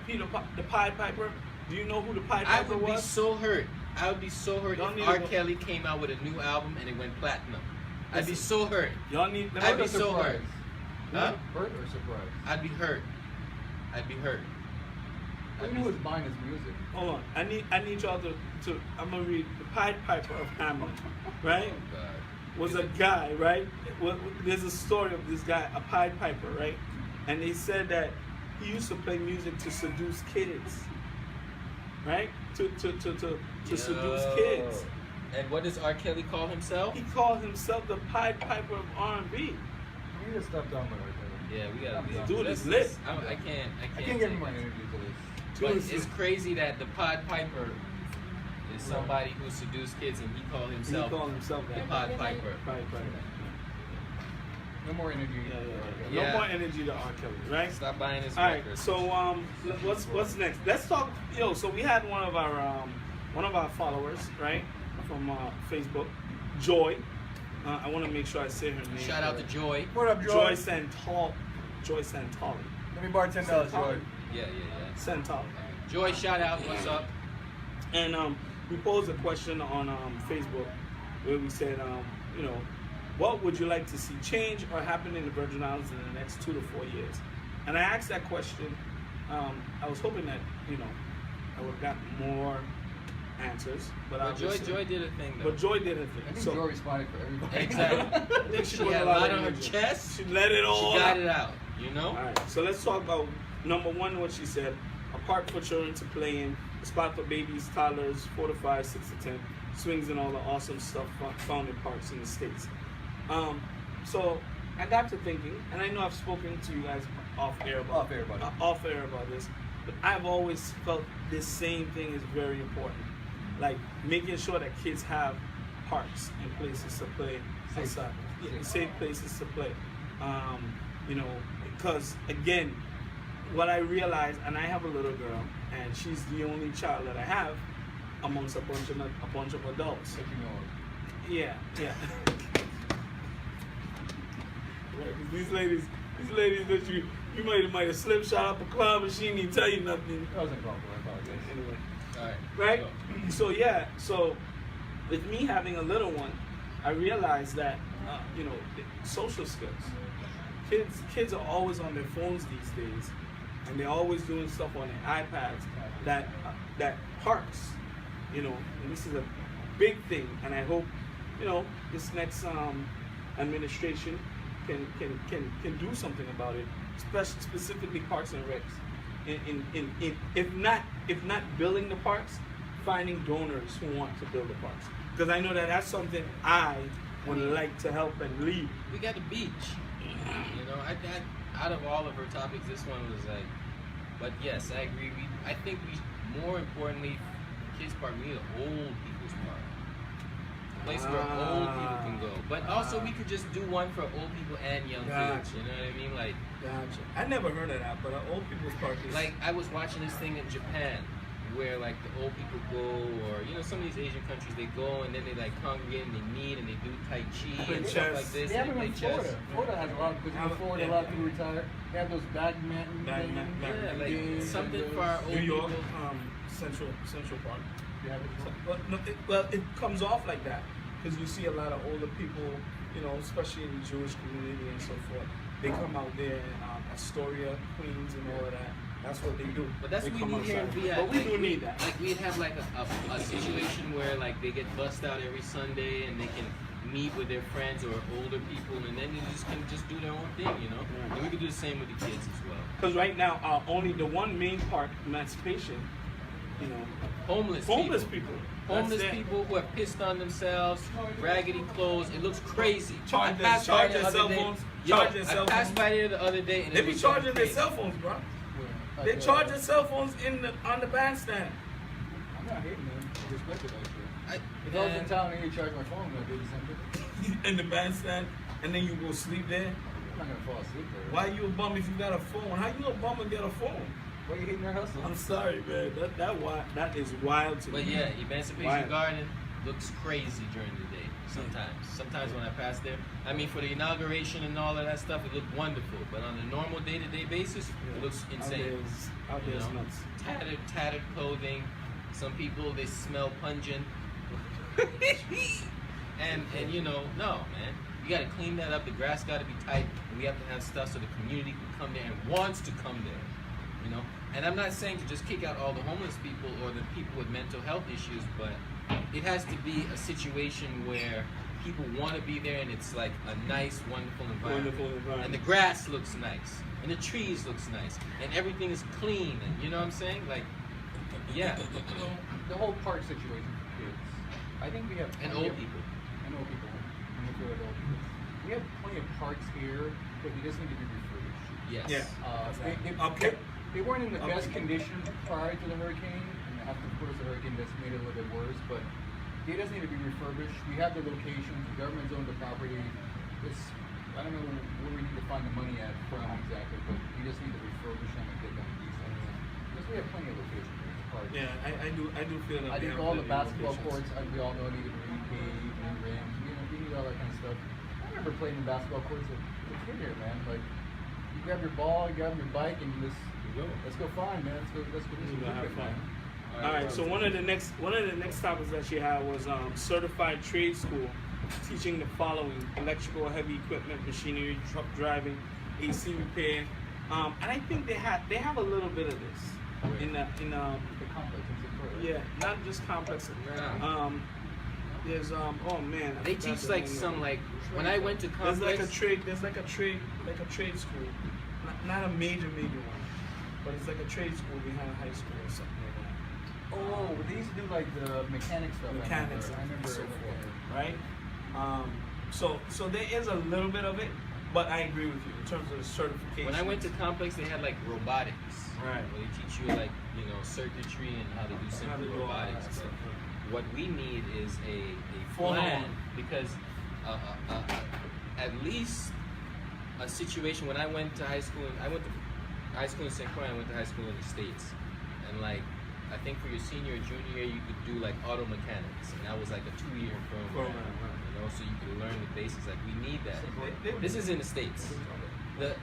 Peter the Pied Piper? Do you know who the Pied I Piper would be was? so hurt. I would be so hurt Y'all need if to R. go- Kelly came out with a new album and it went platinum. I'd be Listen. so hurt. Y'all need. I'd be Hurt or so hurt. surprised? Huh? Hurt or surprised? I'd be hurt. I'd be hurt. I knew was buying his music. Hold on. I need y'all to. I'm gonna read the Pied Piper of Hammond, right? Oh, God. Was a guy, right? There's a story of this guy, a Pied Piper, right? And they said that he used to play music to seduce kids, right? To seduce kids. And what does R. Kelly call himself? He called himself the Pied Piper of R&B. You need to stop talking about it. Yeah, we gotta. Dude, let's- it's lit. I can't. I can't give him my energy to this. But Dude, it's crazy that the Pied Piper is somebody who seduced kids, and he called He himself called himself the that. Pied Piper. Pied Piper. No more energy. No Yeah. more energy to R. Kelly, right? Stop buying his All right. records. So what's next? Let's talk. So we had one of our followers, right, from Facebook, Joy. I want to make sure I say her name. Shout out to Joy. What up, Joy Joy? Santali. Joy Santali. Let me borrow $10, Joy. Yeah. Santali. Joy, shout out. What's up? And we posed a question on Facebook where we said, what would you like to see change or happen in the Virgin Islands in the next 2 to 4 years? And I asked that question. I was hoping that I would have gotten more answers, but But obviously- Joy did a thing though. But Joy did a I thing. think So Joy responded for everybody. Exactly. I think She put had a lot of on her energy. chest. She let it all She got out. it out. You know. All right, so let's talk about number one, what she said. A park for children to play in, a spot for babies, toddlers, 4 to 5, 6 to 10, swings and all the awesome stuff found in parks in the States. So I got to thinking, and I know I've spoken to you guys off air about this, but I've always felt this same thing is very important. Like making sure that kids have parks and places to play outside. Safe places to play. Because again, what I realized, and I have a little girl, and she's the only child that I have amongst a bunch of adults. That you know of. Yeah. Right, 'cause these ladies that you might have slip shot up a club and she didn't even tell you nothing. That wasn't wrong, I apologize. Anyway, All right. right? So, So with me having a little one, I realized that social skills. Kids are always on their phones these days, and they're always doing stuff on their iPads. That parks, and this is a big thing, and I hope this next administration can do something about it, specifically parks and recs. In if not building the parks, finding donors who want to build the parks, because I know that's something I would like to help and lead. we got the beach. I out of all of her topics, this one was like. But yes, I agree. I think more importantly, kids park. We need an old people's park, a place where old people can go. But also, we could just do one for old people and young kids. Gotcha. You know what I mean? Like. Gotcha. I never heard of that, but an old people's park is Like I was watching this thing in Japan where like the old people go, or some of these Asian countries, they go and then they like congregate and they meet and they do tai chi Play and chess. stuff like this. They have and them they in play chess. Florida. Florida has a lot of, because in Florida, a lot of people retire. They have those badminton games. Yeah, like games, something for our old New York, people. Central Park. They have it. It comes off like that because you see a lot of older people, especially in the Jewish community and so forth. They come out there in Astoria, Queens, and all of that. That's what they do. But that's They what we come need here in outside. VI. But we Like, do need that. Like we'd have like a situation where like they get bussed out every Sunday and they can meet with their friends or older people, and then they just can just do their own thing, you know. Yeah. And we can do the same with the kids as well. Because right now, only the one main part, emancipation, you know, Homeless people. Homeless That's it. people who have pissed on themselves, raggedy clothes. It looks crazy. Charge I passed by their the other cell day- phones. Yo, Charge their I cell passed phones. by there the other day, and They it be was charging their crazy. cell phones, bro. Yeah. They charge their cell phones on the bandstand. I'm not hating, man. I respect it, actually. If I was in And- town and you charge my phone, I'd do the same thing. In the bandstand, and then you go sleep there. I'm not gonna fall asleep there. Why you a bum if you got a phone? How you a bum and get a phone? Why you hating their hustle? I'm sorry, man. That is wild to But me. yeah, Emancipation Wild. Garden looks crazy during the day. Sometimes when I pass there, I mean, for the inauguration and all of that stuff, it looked wonderful. But on a normal day-to-day basis, it looks insane. Out You there's know? nuts. Tattered clothing. Some people, they smell pungent. and you know, no, man. You gotta clean that up. The grass gotta be tight. And we have to have stuff so the community can come there and wants to come there. You know? And I'm not saying to just kick out all the homeless people or the people with mental health issues, but it has to be a situation where people want to be there and it's like a nice, wonderful environment. And the grass looks nice. And the trees looks nice. And everything is clean. And you know what I'm saying? Like, yeah. The whole park situation for kids. I think we have And plenty old of- people. And old people. I'm gonna throw it old people. We have plenty of parks here, but they just need to be refurbished. Yes. Yeah. They, they weren't in the Okay. best condition prior to the hurricane, and after, of course, the hurricane just made it a little bit worse, but they just need to be refurbished. We have the locations, the government's owned the property. It's, I don't know where we need to find the money at from exactly, but we just need to refurbish them and get them decent. Because we have plenty of locations in the park. Yeah, I do feel that. I they think have all the plenty of basketball locations. courts, we all know need to be repaved, new rims, we need all that kind of stuff. I remember playing in basketball courts as a kid here, man. Like, you grab your ball, you grab your bike, and you just, let's go find, man. Let's go do some We're gonna have hooping, fun. man. All right. So one of the next topics that she had was certified trade school, teaching the following: electrical, heavy equipment, machinery, truck driving, AC repair. And I think they have a little bit of this in The complex in Sequoia. yeah, not just complex. Yeah. There's oh man, I They forgot teach the like name of some it. like when I went to There's complex. like a trade school, not a major one, but it's like a trade school behind a high school or something like that. Oh, they used to do like the mechanic stuff. Mechanics I remember. and so it. forth, right? So there is a little bit of it, but I agree with you in terms of the certification. When I went to complex, they had like robotics. Right. Where they teach you like circuitry and how to do How to simple do all that robotics. stuff, But what we need is a Full plan on. because at least a situation when I went to high school. I went to high school in St. Croix. I went to high school in the States, and like I think for your senior or junior year, you could do like auto mechanics, and that was like a 2-year program. Right. You know, so you could learn the basics. Like we need that. They- This is in the States. The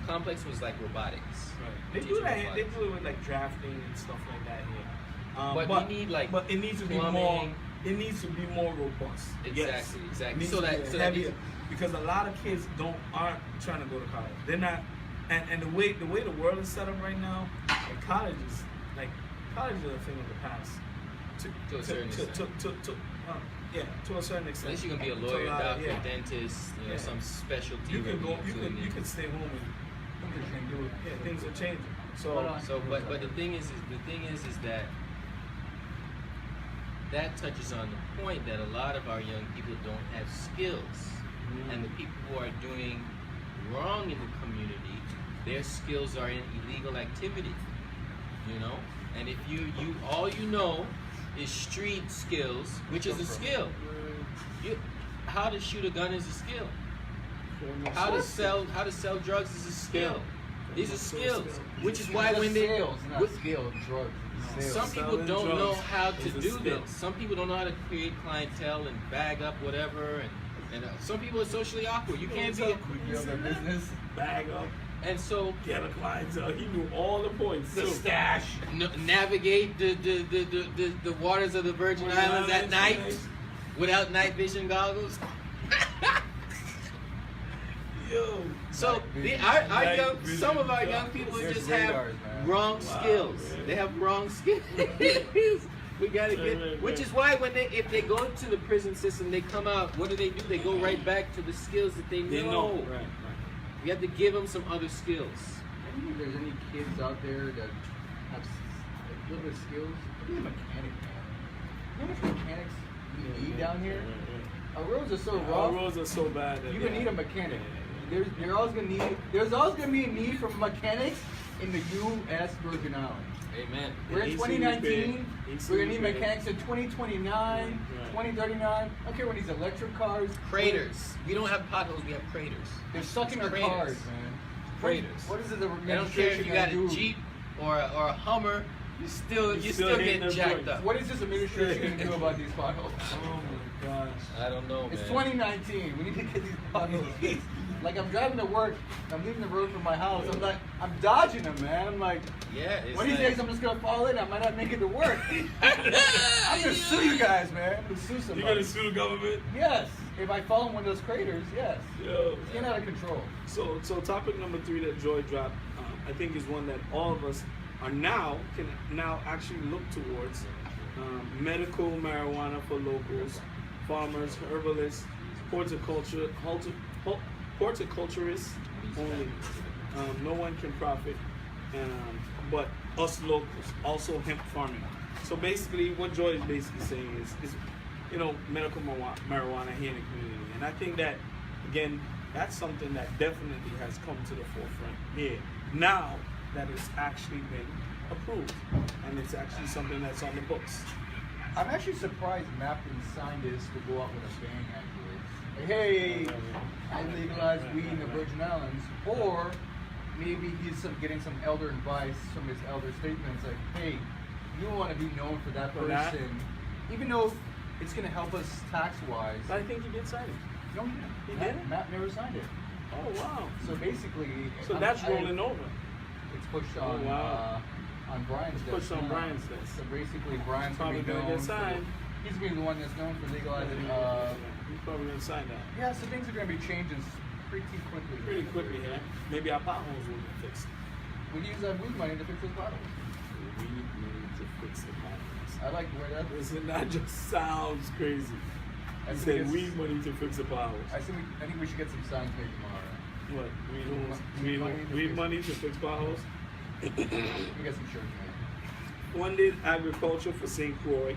complex was like robotics. They Teach do you that. They robotics. do it with like drafting and stuff like that here. But we need, like, but it needs to be more. plumbing. It needs to be more robust. Yes. Exactly, It exactly. needs So to be that heavier, means- because a lot of kids aren't trying to go to college. They're not, and the way the world is set up right now, like college is a thing of the past. To a certain extent. To a certain extent. Unless you're gonna be a To lawyer, lot of- doctor, yeah. dentist, Yeah. some specialty. You can where go. tune in. You can stay home and Things are changing. things are changing. So So, but the thing is that that touches on the point that a lot of our young people don't have skills, and the people who are doing wrong in the community, their skills are in illegal activity. You know, and if you all you know is street skills, which is a skill. How to shoot a gun is a skill. How to sell drugs is a skill. These are skills, which is why when they sales, not skill, drugs. Sales. some people Selling don't know drugs how to is a do skill. this. Some people don't know how to create clientele and bag up whatever, and some people are socially awkward. You can't be, We build our business. bag up, and so get a clientele. He knew all the points. The too. stash. Navigate the waters of the Virgin Islands at night without night vision goggles. Yo. So some of our young people There's just radars, have man. wrong Wow, skills. man. They have wrong skills. We gotta Right, get, right, which right. is why when if they go to the prison system, they come out. What do? They go right back to the skills that they know. They know. Right. You have to give them some other skills. I think if there's any kids out there that have a little bit of skills, be a mechanic, man. You know how much mechanics you need down here? Our roads are so Our rough. roads are so bad. That You're gonna need a mechanic. There's always gonna be a need for mechanics in the U.S. Virgin Islands. Amen. We're in 2019. We're gonna need repair. mechanics in 2029, 2039. I don't care when these electric cars. Craters. We don't have potholes. We have craters. They're sucking our Craters. cars, man. Craters. What is it? The I don't care if administration you got gonna a do? Jeep or a Hummer. You're still still hitting getting them jacked joints. up. What is this administration gonna do about these potholes? Oh my gosh. I don't know, It's man. 2019. We need to get these potholes fixed. Like I'm driving to work, I'm leaving the road from my house. I'm dodging them, man. I'm like, Yeah. It's one of these like- days I'm just gonna fall in. I might not make it to work. I'm gonna sue you guys, man. I'm gonna sue somebody. You gonna sue the government? Yes. If I fall in one of those craters, yes. Yo. It's getting out of control. So topic number 3 that Joy dropped, I think is one that all of us can now actually look towards. Medical marijuana for locals, farmers, herbalists, horticulturists only. No one can profit, but us locals. Also hemp farming. So basically, what Joy is basically saying is medical marijuana here in the community, and I think that again, that's something that definitely has come to the forefront here now that it's actually been approved, and it's actually something that's on the books. I'm actually surprised Mapp didn't sign this to go out with a bang, actually. Like, hey, I legalized weed in the Virgin Islands. Or maybe he's getting some elder advice from his elder statements, like, hey, you want to be known for that For that? person, even though it's going to help us tax-wise. But I think he did sign it. No, He didn't? Mapp never signed it. Oh wow! So basically, So that's rolling over. It's pushed Oh, on wow. On Brian's It's pushed desk on now. Brian's desk. So basically, Brian's Probably gonna be gonna known. get signed. He's gonna be the one that's known for legalizing. He's probably gonna sign that Yeah, so things are gonna be changing pretty quickly. pretty quickly. Yeah, maybe our potholes will get fixed. We can use that weed money to fix those bottles. We need to fix the potholes. I like the way that. Listen, that just sounds crazy. I You think said it's- we money to fix the potholes. I think we should get some signs made tomorrow. What? Weed money to We fix- money to fix potholes. We get some shirts made. Funded agriculture for St. Croix,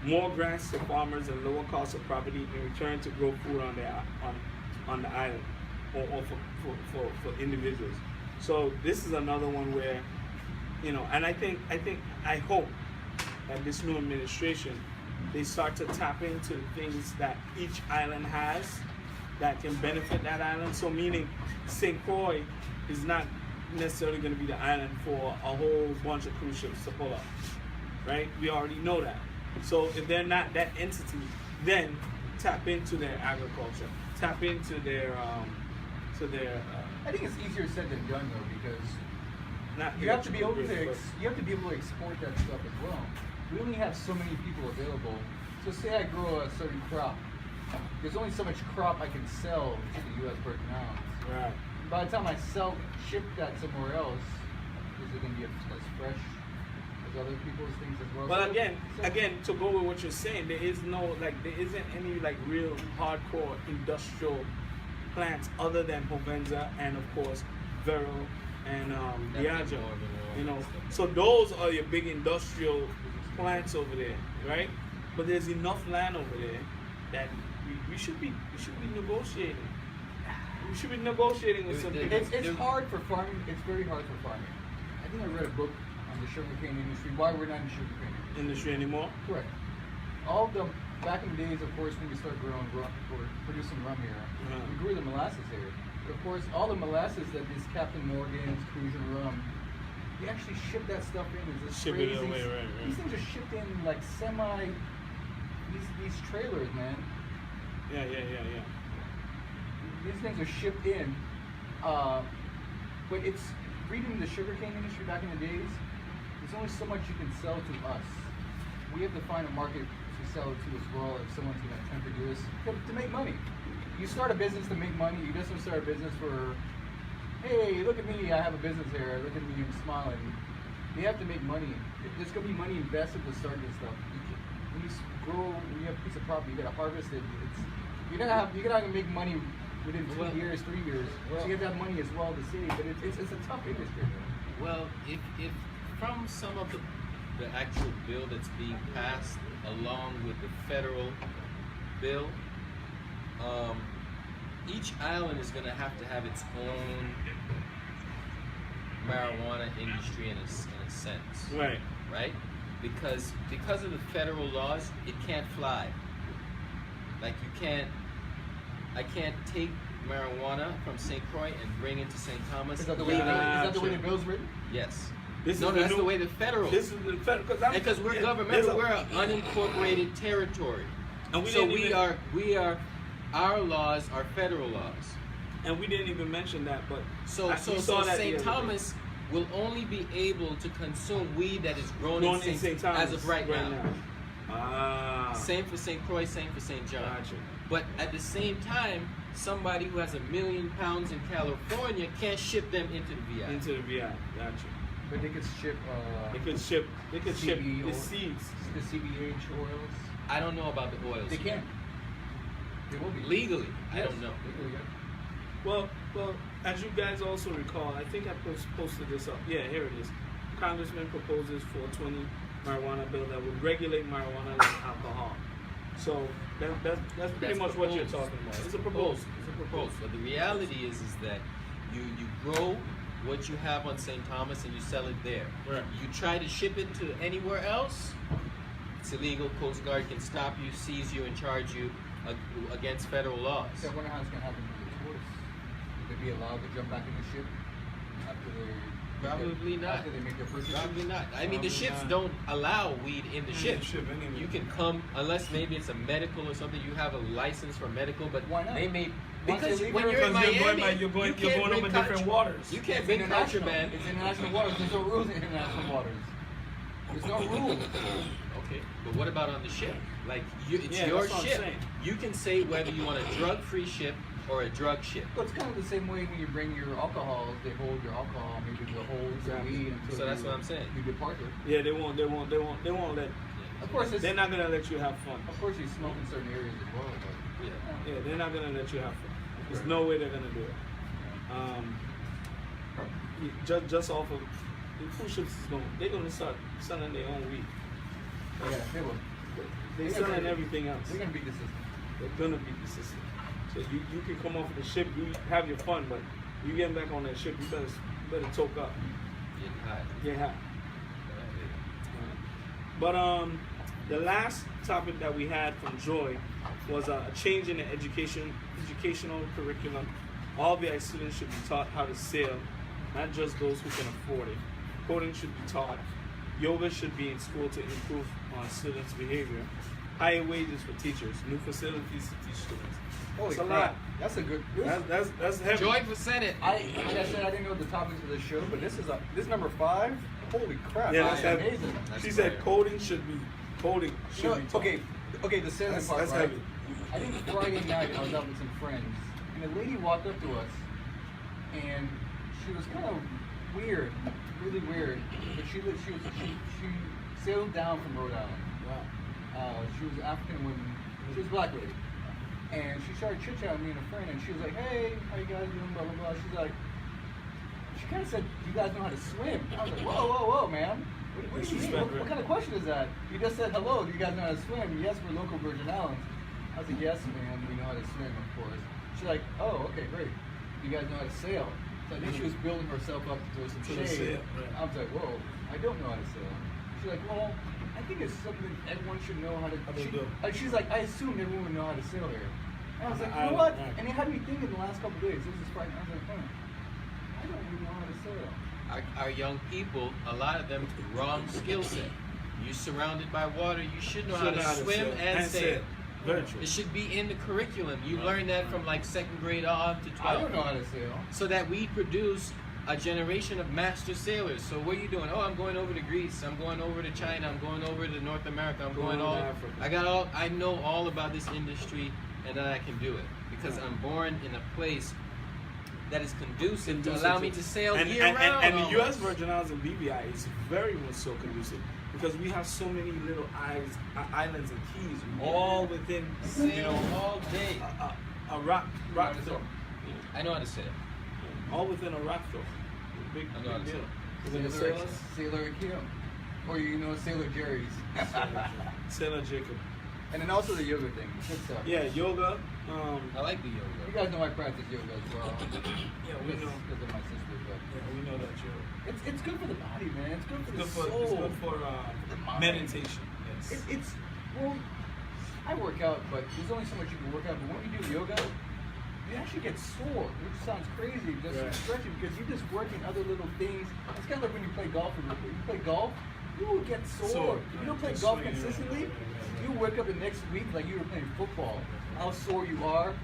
more grants to farmers and lower cost of property in return to grow food on the island, or for individuals. So this is another one where, and I hope that this new administration, they start to tap into the things that each island has that can benefit that island. So meaning St. Croix is not necessarily going to be the island for a whole bunch of cruise ships to pull up, right? We already know that. So if they're not that entity, then tap into their agriculture, tap into their I think it's easier said than done though, because not you have to be able to but- you have to be able to export that stuff as well. We only have so many people available. So say I grow a certain crop, there's only so much crop I can sell to the U.S. Virgin Islands. right. By the time I ship that somewhere else, is it going to be as fresh as other people's things as well? But So- again, to go with what you're saying, there isn't any real hardcore industrial plants other than Hovenza and of course Vero and Diageo. So those are your big industrial plants over there, right? But there's enough land over there that we should be negotiating. We should be negotiating with some people. It's hard for farming. It's very hard for farming. I think I read a book on the sugarcane industry. Why we're not in the sugarcane Industry anymore. Correct. All the back in the days, of course, when we started growing rum or producing rum here, we grew the molasses here. But of course, all the molasses that these Captain Morgan's, Cruiser rum, we actually ship that stuff in. It's just Ship it crazy. away, right. These things are shipped in like these trailers, man. Yeah. These things are shipped in, but it's reading the sugarcane industry back in the days. There's only so much you can sell to us. We have to find a market to sell it to as well if someone's going to attempt to do this to make money. You start a business to make money. You just don't start a business for, hey, look at me, I have a business here. Look at me, I'm smiling. they have to make money. There's gonna be money invested to start this stuff. When you grow, when you have a piece of property, you gotta harvest it. You're not gonna make money within 2 years, 3 years. So you have to have money as well to save. But it's a tough industry. Well, if from some of the actual bill that's being passed along with the federal bill, each island is going to have its own marijuana industry in a sense. Right. Right? Because of the federal laws, it can't fly. Like I can't take marijuana from St. Croix and bring it to St. Thomas. Is that the way the bill's written? Yes. This No, is that's the way the federal. This is the federal Because we're government, we're an unincorporated territory. And we are our laws are federal laws. And we didn't even mention that, but So St. Thomas will only be able to consume weed that is grown in St. Thomas as of right now. Ah. Same for St. Croix, same for St. John. Gotcha. But at the same time, somebody who has 1 million pounds in California can't ship them into the VI. Into the VI. Gotcha. But they could ship. They could ship the seeds. The CBH oils. I don't know about the oils. They can. They will be legally. Yes. I don't know. Legally, yeah. Well, as you guys also recall, I think I posted this up. Yeah, here it is. Congressman proposes 420 marijuana bill that would regulate marijuana like alcohol. So that's pretty much what you're talking about. It's a proposal. It's a proposal. But the reality is that you grow what you have on St. Thomas and you sell it there. Right. You try to ship it to anywhere else, it's illegal. Coast Guard can stop you, seize you, and charge you against federal laws. So I wonder how it's going to happen to the tourists. Would they be allowed to jump back in the ship after they Probably not. After they make their purchase? Probably not. I mean, Probably the ships not. don't allow weed in the ship. Anyway. You can come unless maybe it's a medical or something. You have a license for medical, but Why not? they may Once because they when leave, you're in because Miami, you're going you can't over bring different waters. You can't It's bring international. contraband. It's international waters. There's no rules in international waters. There's no rules. Okay, but what about on the ship? Like, it's Yeah, your that's what I'm ship. saying. You can say whether you want a drug-free ship or a drug ship. But it's kind of the same way when you bring your alcohol. They hold your alcohol, maybe they'll hold the Exactly. weed until So that's what I'm saying. you depart it. Yeah, they won't let. Of course, They're not gonna let you have fun. Of course, you smoke in certain areas as well. But Yeah. Yeah, they're not gonna let you have fun. There's no way they're gonna do it. Just off of the cruise ships they're gonna start selling their own weed. yeah, they will. They're selling everything else. They're gonna beat the system. They're gonna beat the system. So you can come off of the ship, you have your fun, but you getting back on that ship, you better toke up. Getting hot. Get hot. But the last topic that we had from Joy was a change in the educational curriculum. All VI students should be taught how to sail, not just those who can afford it. Coding should be taught. Yoga should be in school to improve students' behavior. Higher wages for teachers. New facilities to teach students. Holy That's a crap. lot. That's a good. That's heavy. Joy for Senate. Like I said, I didn't know the topics of the show, but this is number 5. Holy crap! Yeah, that's that's heavy. amazing. That's She said fire. coding should be You know, taught. okay, the sailing part, That's right? heavy. I think Friday night I was out with some friends, and a lady walked up to us, and she was kind of weird, really weird. But she sailed down from Rhode Island. Wow. She was African woman. She was a black lady, and she started chit chatting with me and a friend, and she was like, "Hey, how you guys doing?" Blah blah blah. She's like, she kind of said, "Do you guys know how to swim?" I was like, "Whoa, man." What do you mean? What kind of question is that? You just said hello. Do you guys know how to swim? Yes, we're local Virgin Islands. I was like, yes, ma'am, we know how to swim, of course. She's like, oh, okay, great. You guys know how to sail. So I think she was building herself up to throw some To the shade. sail, right. I was like, whoa, I don't know how to sail. She's like, well, I think it's something everyone should know how to do. She's like, I assumed everyone would know how to sail here. And I was like, you know what? And it had me thinking the last couple of days. This is Friday. I was like, I don't even know how to sail. Our young people, a lot of them, wrong skill set. You're surrounded by water. You should know how to swim and sail. Very true. It should be in the curriculum. You learn that from like 2nd grade on to 12th. I don't know how to sail. So that we produce a generation of master sailors. So what are you doing? Oh, I'm going over to Greece. I'm going over to China. I'm going over to North America. I'm going to all. Africa. I know all about this industry, and that I can do it because I'm born in a place that is conducive to allow me to sail and, year and, round. and the almost. U.S. Virgin Islands and BVI is very much so conducive because we have so many little islands and keys all within, you know, all day. a rock throw. I know how to sail. All within a rock throw. Big, I know how big to deal. sail. Is it the sailors? Sailor Kim. Or you know Sailor Jerry's. Sailor Jacob. And then also the yoga thing. Good stuff. Yeah, yoga. I like the You yoga. guys know I practice yoga as well. Yeah, we know. Because of my sister, but Yeah, we know that yoga. it's good for the body, man. It's good for the It's soul. good for the mind. meditation. Yes. It's well, I work out, but there's only so much you can work out. But when you do yoga, you actually get sore, which sounds crazy, just Right. stretching because you're just working other little things. It's kind of like when you play golf. You play golf, you will get sore. If you don't play Just golf swinging, consistently, right. you wake up the next week like you were playing football. How sore you are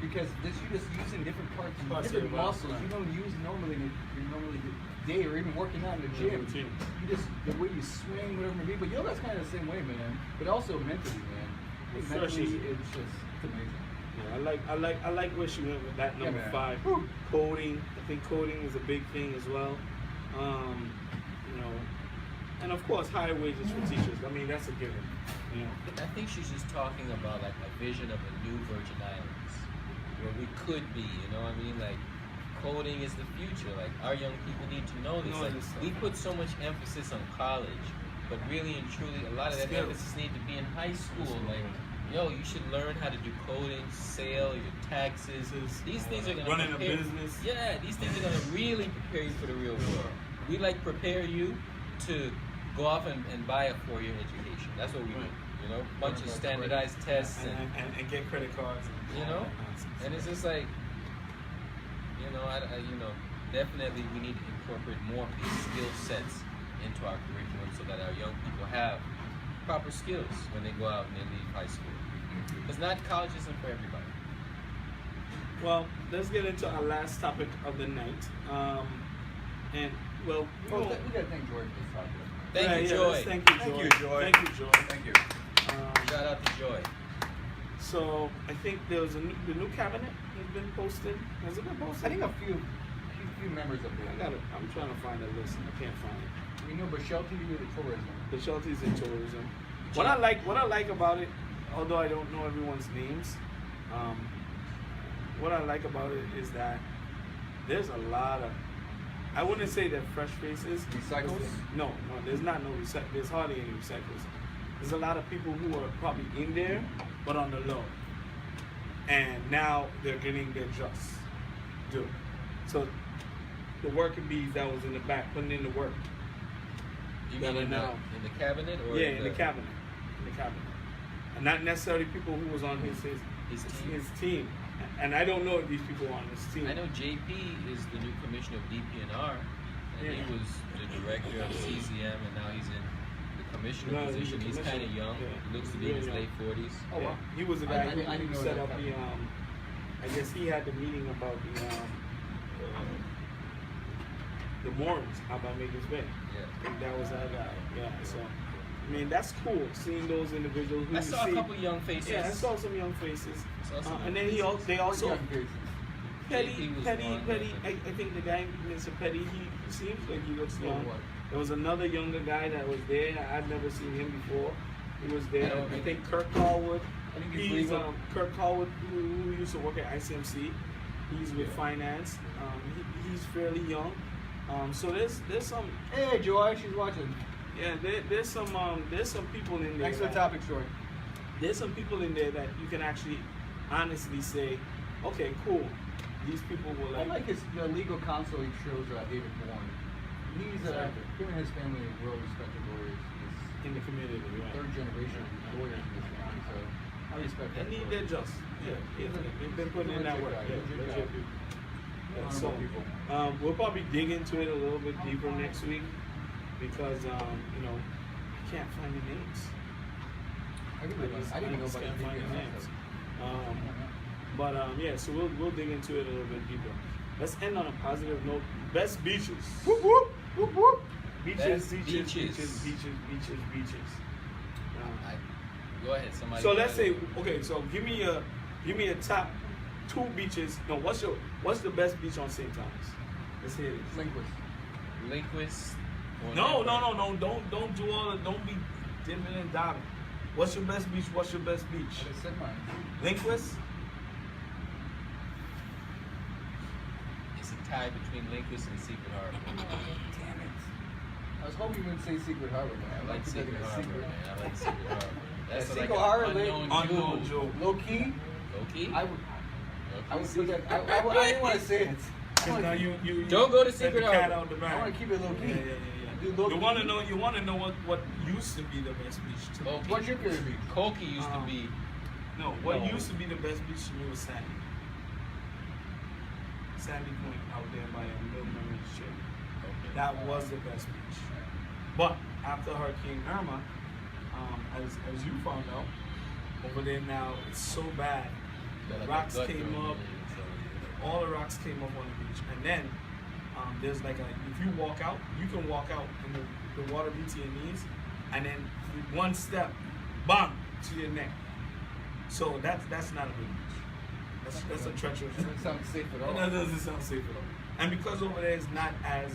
because you're just using different parts Parts different of your body, muscles right. you don't use normally in your normally day or even working out in the gym. routine. You just the way you swing, whatever it may be. But yoga's kind of the same way, man. But also mentally, man. It Mentally, stretches. it's amazing. Yeah, I like where she went with that number man. 5. Woo. Coding. I think coding is a big thing as well. You know, and of course higher wages for teachers. I mean that's a given. You know. I think she's just talking about like a vision of a new Virgin Islands where we could be, you know what I mean? Like coding is the future. Like our young people need to know this. Know Like this stuff. we put so much emphasis on college, but really and truly a lot of that Skills. emphasis need to be in high school. Like, yo, you should learn how to do coding, sale, your taxes. These things are gonna running a prepare, business. Yeah, these things are gonna really prepare you for the real world. We like prepare you to go off and buy a 4-year education. That's what we do. You know, bunch of standardized tests And get credit cards. you know, and it's just like, you know, you know, definitely we need to incorporate more of these skill sets into our curriculum so that our young people have proper skills when they go out and they leave high school. Because not college isn't for everybody. Well, let's get into our last topic of the night. And well, we Well, won't- we gotta thank George for this topic. Thank yeah, you, yeah, Joy. let's Thank you, Joy. Thank you, Joy. Thank you, Joy. Thank you. Shout out to Joy. So I think there was the new cabinet has been posted. Has it been posted? I think a few members of I'm trying to find a list. I can't find it. We know Bashel TV with the tourism. The Shelties in tourism. What I like about it, although I don't know everyone's names, what I like about it is that there's a lot of, I wouldn't say they're fresh faces. Recycles? No, there's not no recycle. There's hardly any recycles. There's a lot of people who are probably in there, but on the low. And now they're getting their just due. So the working bees that was in the back putting in the work. You That mean are in now the cabinet or in the cabinet. In the cabinet. And not necessarily people who was on his team. And I don't know if these people are on his team. I know JP is the new commissioner of DPNR, and he Yeah. was the director of CZM, and now he's in the commissioner No, he's position. the He's kind of commissioner. young. Yeah. He looks to be in his Really late 40s. Oh, wow. He was the I guy didn't who know set that up the happened. I guess he had the meeting about the moorings out by Maker's Bay. Yeah. I think that was that guy. Yeah. So I mean that's cool seeing those individuals who I you saw see. a couple young faces. Yeah, I saw some young faces. Saw some And young then faces. they also Young faces. Petty. JP was one, I think the guy, Mr. Petty, he seems like he looks Oh, young. what? There was another younger guy that was there. I'd never seen him before. He was there. I don't I think Kirk Callwood. I think he's He's legal. Kirk Callwood, who used to work at ICMC. He's with finance. He's fairly young. So there's some Hey, Joy, she's watching. there's some people in there. Thanks for the that- topic, Joy. There's some people in there that you can actually honestly say, okay, cool. These people will I like the legal counsel he shows, David Bourne. He's Exactly. him and his family are well-respected lawyers. He's in the community. Right? third generation lawyers in this family, so I respect that. They need their just. Yeah, they've been putting in that work. Yeah, legit people. Yeah, so we'll probably dig into it a little bit deeper next week because I can't find the names. I didn't know just about can't the find the DPNR names. stuff. Yeah, so we'll dig into it a little bit deeper. Let's end on a positive note. Best beaches. Whoop whoop whoop whoop. Beaches. Go ahead, somebody. So let's say, okay, so give me a top two beaches. No, what's the best beach on St. Thomas? Let's hear this. Linguist. Linguist. or No, Denver? no. Don't do all. Don't be dipping and diving. What's your best beach? What's your best beach? I just said mine. Linquist? It's a tie between Linguist and Secret Harbor. Damn it. I was hoping you wouldn't say Secret Harbor, man. I like Secret Harbor, man. I like Secret Harbor. That's Secret like an Harbor, unknown jewel. Jewel. Low key, Low key? I would put that. I didn't want to say it. Because now you Don't go to let Secret the cat Harbor. out the I bag. want to keep it low key. Yeah. Dude, low You key. want to know? You want to know what used to be the best beach to me? Koki. What's your favorite beach? Koki used to be. No, what No. used to be the best beach to me was Sandy. Sandy Point out there by Mill Marine Ship. That was the best beach. But after Hurricane Irma, as you found out, over there now it's so bad. Like a Rocks gut came thrown up, in, all the rocks came up on the beach, and then there's like if you walk out, you can walk out and the water be to your knees, and then with one step, bam, to your neck. So that's not a good beach. That's a treacherous. Doesn't sound safe at all. That doesn't sound safe at all. And because over there is not as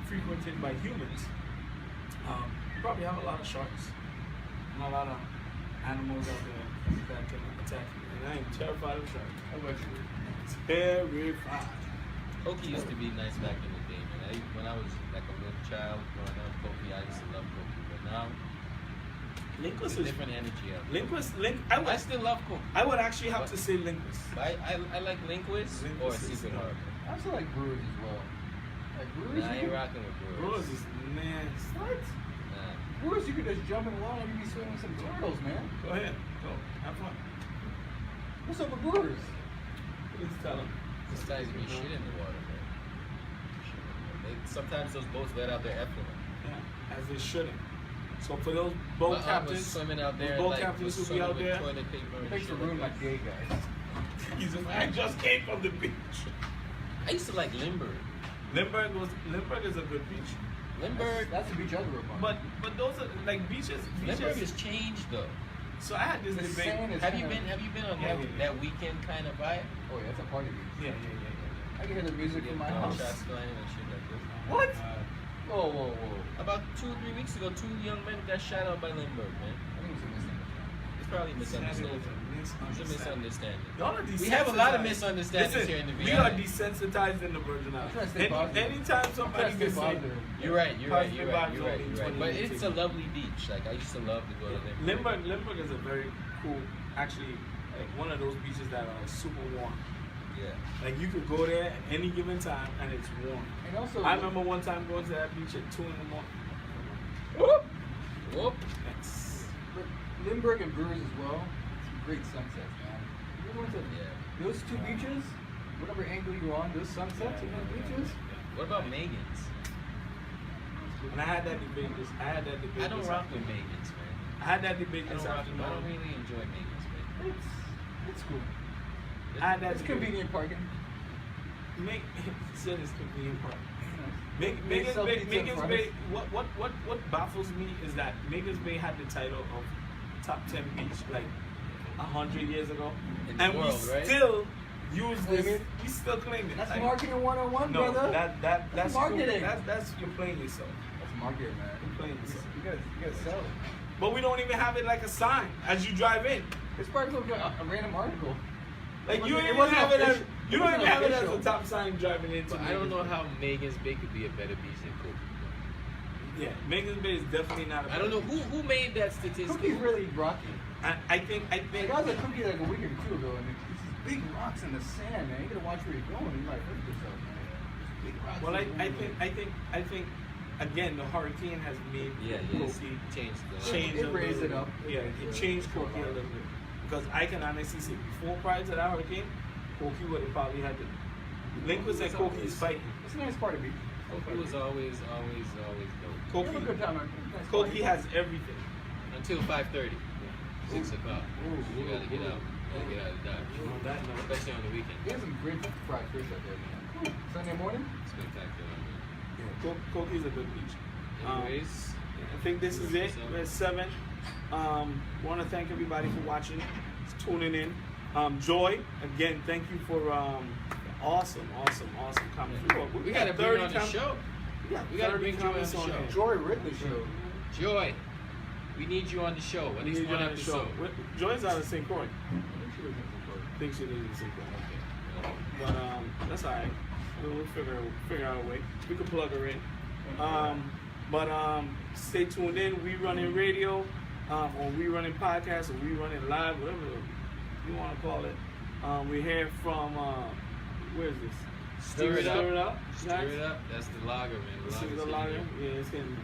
frequented by humans, you probably have a lot of sharks and a lot of animals out there that can attack you. And I am terrified of sharks. How about you? Terrified. Koki used to be nice back in the day, man. When I was like a little child growing up, Koki, I used to love Koki. But now, Linquist it's a is different energy out there. I I still love Koki. would actually have to say Linquist. But I like Linguist or Linguist is Secret not- Harbor. I also like Brewers as well. Like Brewers, Nah, I you ain't could, rocking with Brewers. Brewers is nasty. what? Nah. Brewers, you could just jump in the water and you'd be swimming some turtles, man. Go ahead. Go. Have fun. What's up with Brewers? Please tell them. These guys be shit in the water, man. Sometimes those boats let out their effluent. Yeah, as they shouldn't. So for those boat I was captains, swimming out there, those boat like, captains was who be out swimming there, with toilet paper and Thanks for shit ruining my like day, guys. I just came from the beach. that. I used to like Limburg. Limburg is a good beach. Limburg, That's the beach I grew up on. But those are like beaches. Limburg has changed though. So I had this the debate. sand is Have you kinda- been on Yeah, that, yeah. that weekend kind of vibe? Oh yeah, that's a party beach. Yeah. I can hear the music in my house. Shots flying and shit like this. What? Whoa. About 2 or 3 weeks ago, 2 young men got shot out by Limburg, man. I think it was a misunderstanding. It's probably a misunderstanding. It's a Misunderstanding. misunderstanding. Y'all are We have a lot of desensitized. misunderstandings Listen, here in the we are VI. desensitized in the Virgin I'm trying to Islands. stay positive. Anytime somebody I'm trying can to stay say positive. You're right. Positive vibes only But 20 it's a lovely beach. Like I used to love to go to Limburg. Limburg is a very cool, actually, like one of those beaches that are super warm. Yeah. Like you could go there at any given time and it's warm. And also, I remember one time going to that beach at 2 in the morning. Whoop. Yes. but Limburg and Brewers as well. Some great sunsets, man. You went to Yeah. those two beaches, whatever angle you're on, those sunsets and those beaches. What about Megan's? And I had that debate. I don't rock with Megan's, man. I had that debate I this don't afternoon. really enjoy Megan's, man. It's cool. I had that It's debate. convenient parking. Said it's convenient part. They Megan's sell Bay, pizza in Megan's front. Bay. What baffles me is that Megan's Bay had the title of top 10 beach like 100 years ago, In the and world, we right? still use Claim this. it. We still claim it. That's Like, marketing 101, No, brother. that's marketing. That's you're playing yourself. That's marketing, man. You're playing yourself. You gotta sell it. But we don't even have it like a sign as you drive in. It's probably like a random article. Like It you wasn't- don't it even wasn't have it as official. you It don't even wasn't have it as official. a top sign driving into. But I don't know Megan's Bay. how Megan's Bay could be a better beach than Koki. Yeah, Megan's Bay is definitely not. I don't know who made that statistic. Cookie's really rocky. I think. Like, I was a cookie like a week or two ago, and there's these big rocks in the sand, man. You gotta watch where you're going. You might hurt yourself, man. There's big rocks. Well, in the I think, again, the hurricane has made Yeah, Koki changed the change. It a raised little it up. bit. Yeah, it changed Koki a little bit. Because I can honestly say, prior to that hurricane, Koki would have probably had to. Linguist and Koki is fighting. It's a nice part of beach. Koki was always dope. You have a Koki, good time. Man. Nice Koki party. has everything. Until 5:30, 6 o'clock. Ooh, You gotta get ooh, out. Gotta get out of Dodge. On that note, Especially on the weekend. They have some great fried fish out there, man. Sunday morning. Spectacular. Koki is a good beach. Anyways, I think this is it. We're at 7. Want to thank everybody for watching, tuning in. Joy, again, thank you for awesome comments. We gotta bring her on the com- show. We gotta bring Joy on the comments on show. here. Joy Ridley show. Joy, we need you on the show. At We least need you one on the show. episode. Joy's out of St. Croix. I think she lives in St. Croix. I think she lives in St. Croix. But that's alright. We'll figure out a way. We can plug her in. But stay tuned in. We Running Radio, or We Running Podcast, or We Running Live, whatever you want to call it. We hear from where is this? Stir it up. Stir Stir it up. That's the lager, man. This is the lager. Yeah, it's getting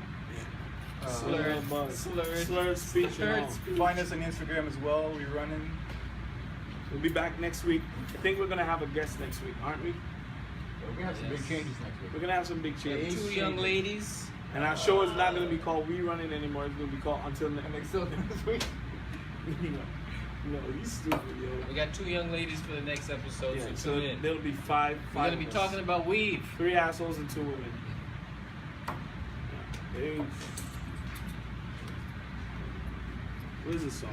Slurred speech. and slurred all. speech. Find us on Instagram as well. We Runnin. We'll be back next week. I think we're gonna have a guest next week, aren't we? We're gonna have some big Yes. changes next week. We're gonna have some big changes. Two young ladies. And our show is not gonna be called We Running anymore. It's gonna be called Until And Next. next this week. No, you stupid, yo. We got two young ladies for the next episode, Yeah, so so tune in. there'll be five. We're gonna be of us. talking about weave. 3 assholes and 2 women. Yeah. Peace. What is this song?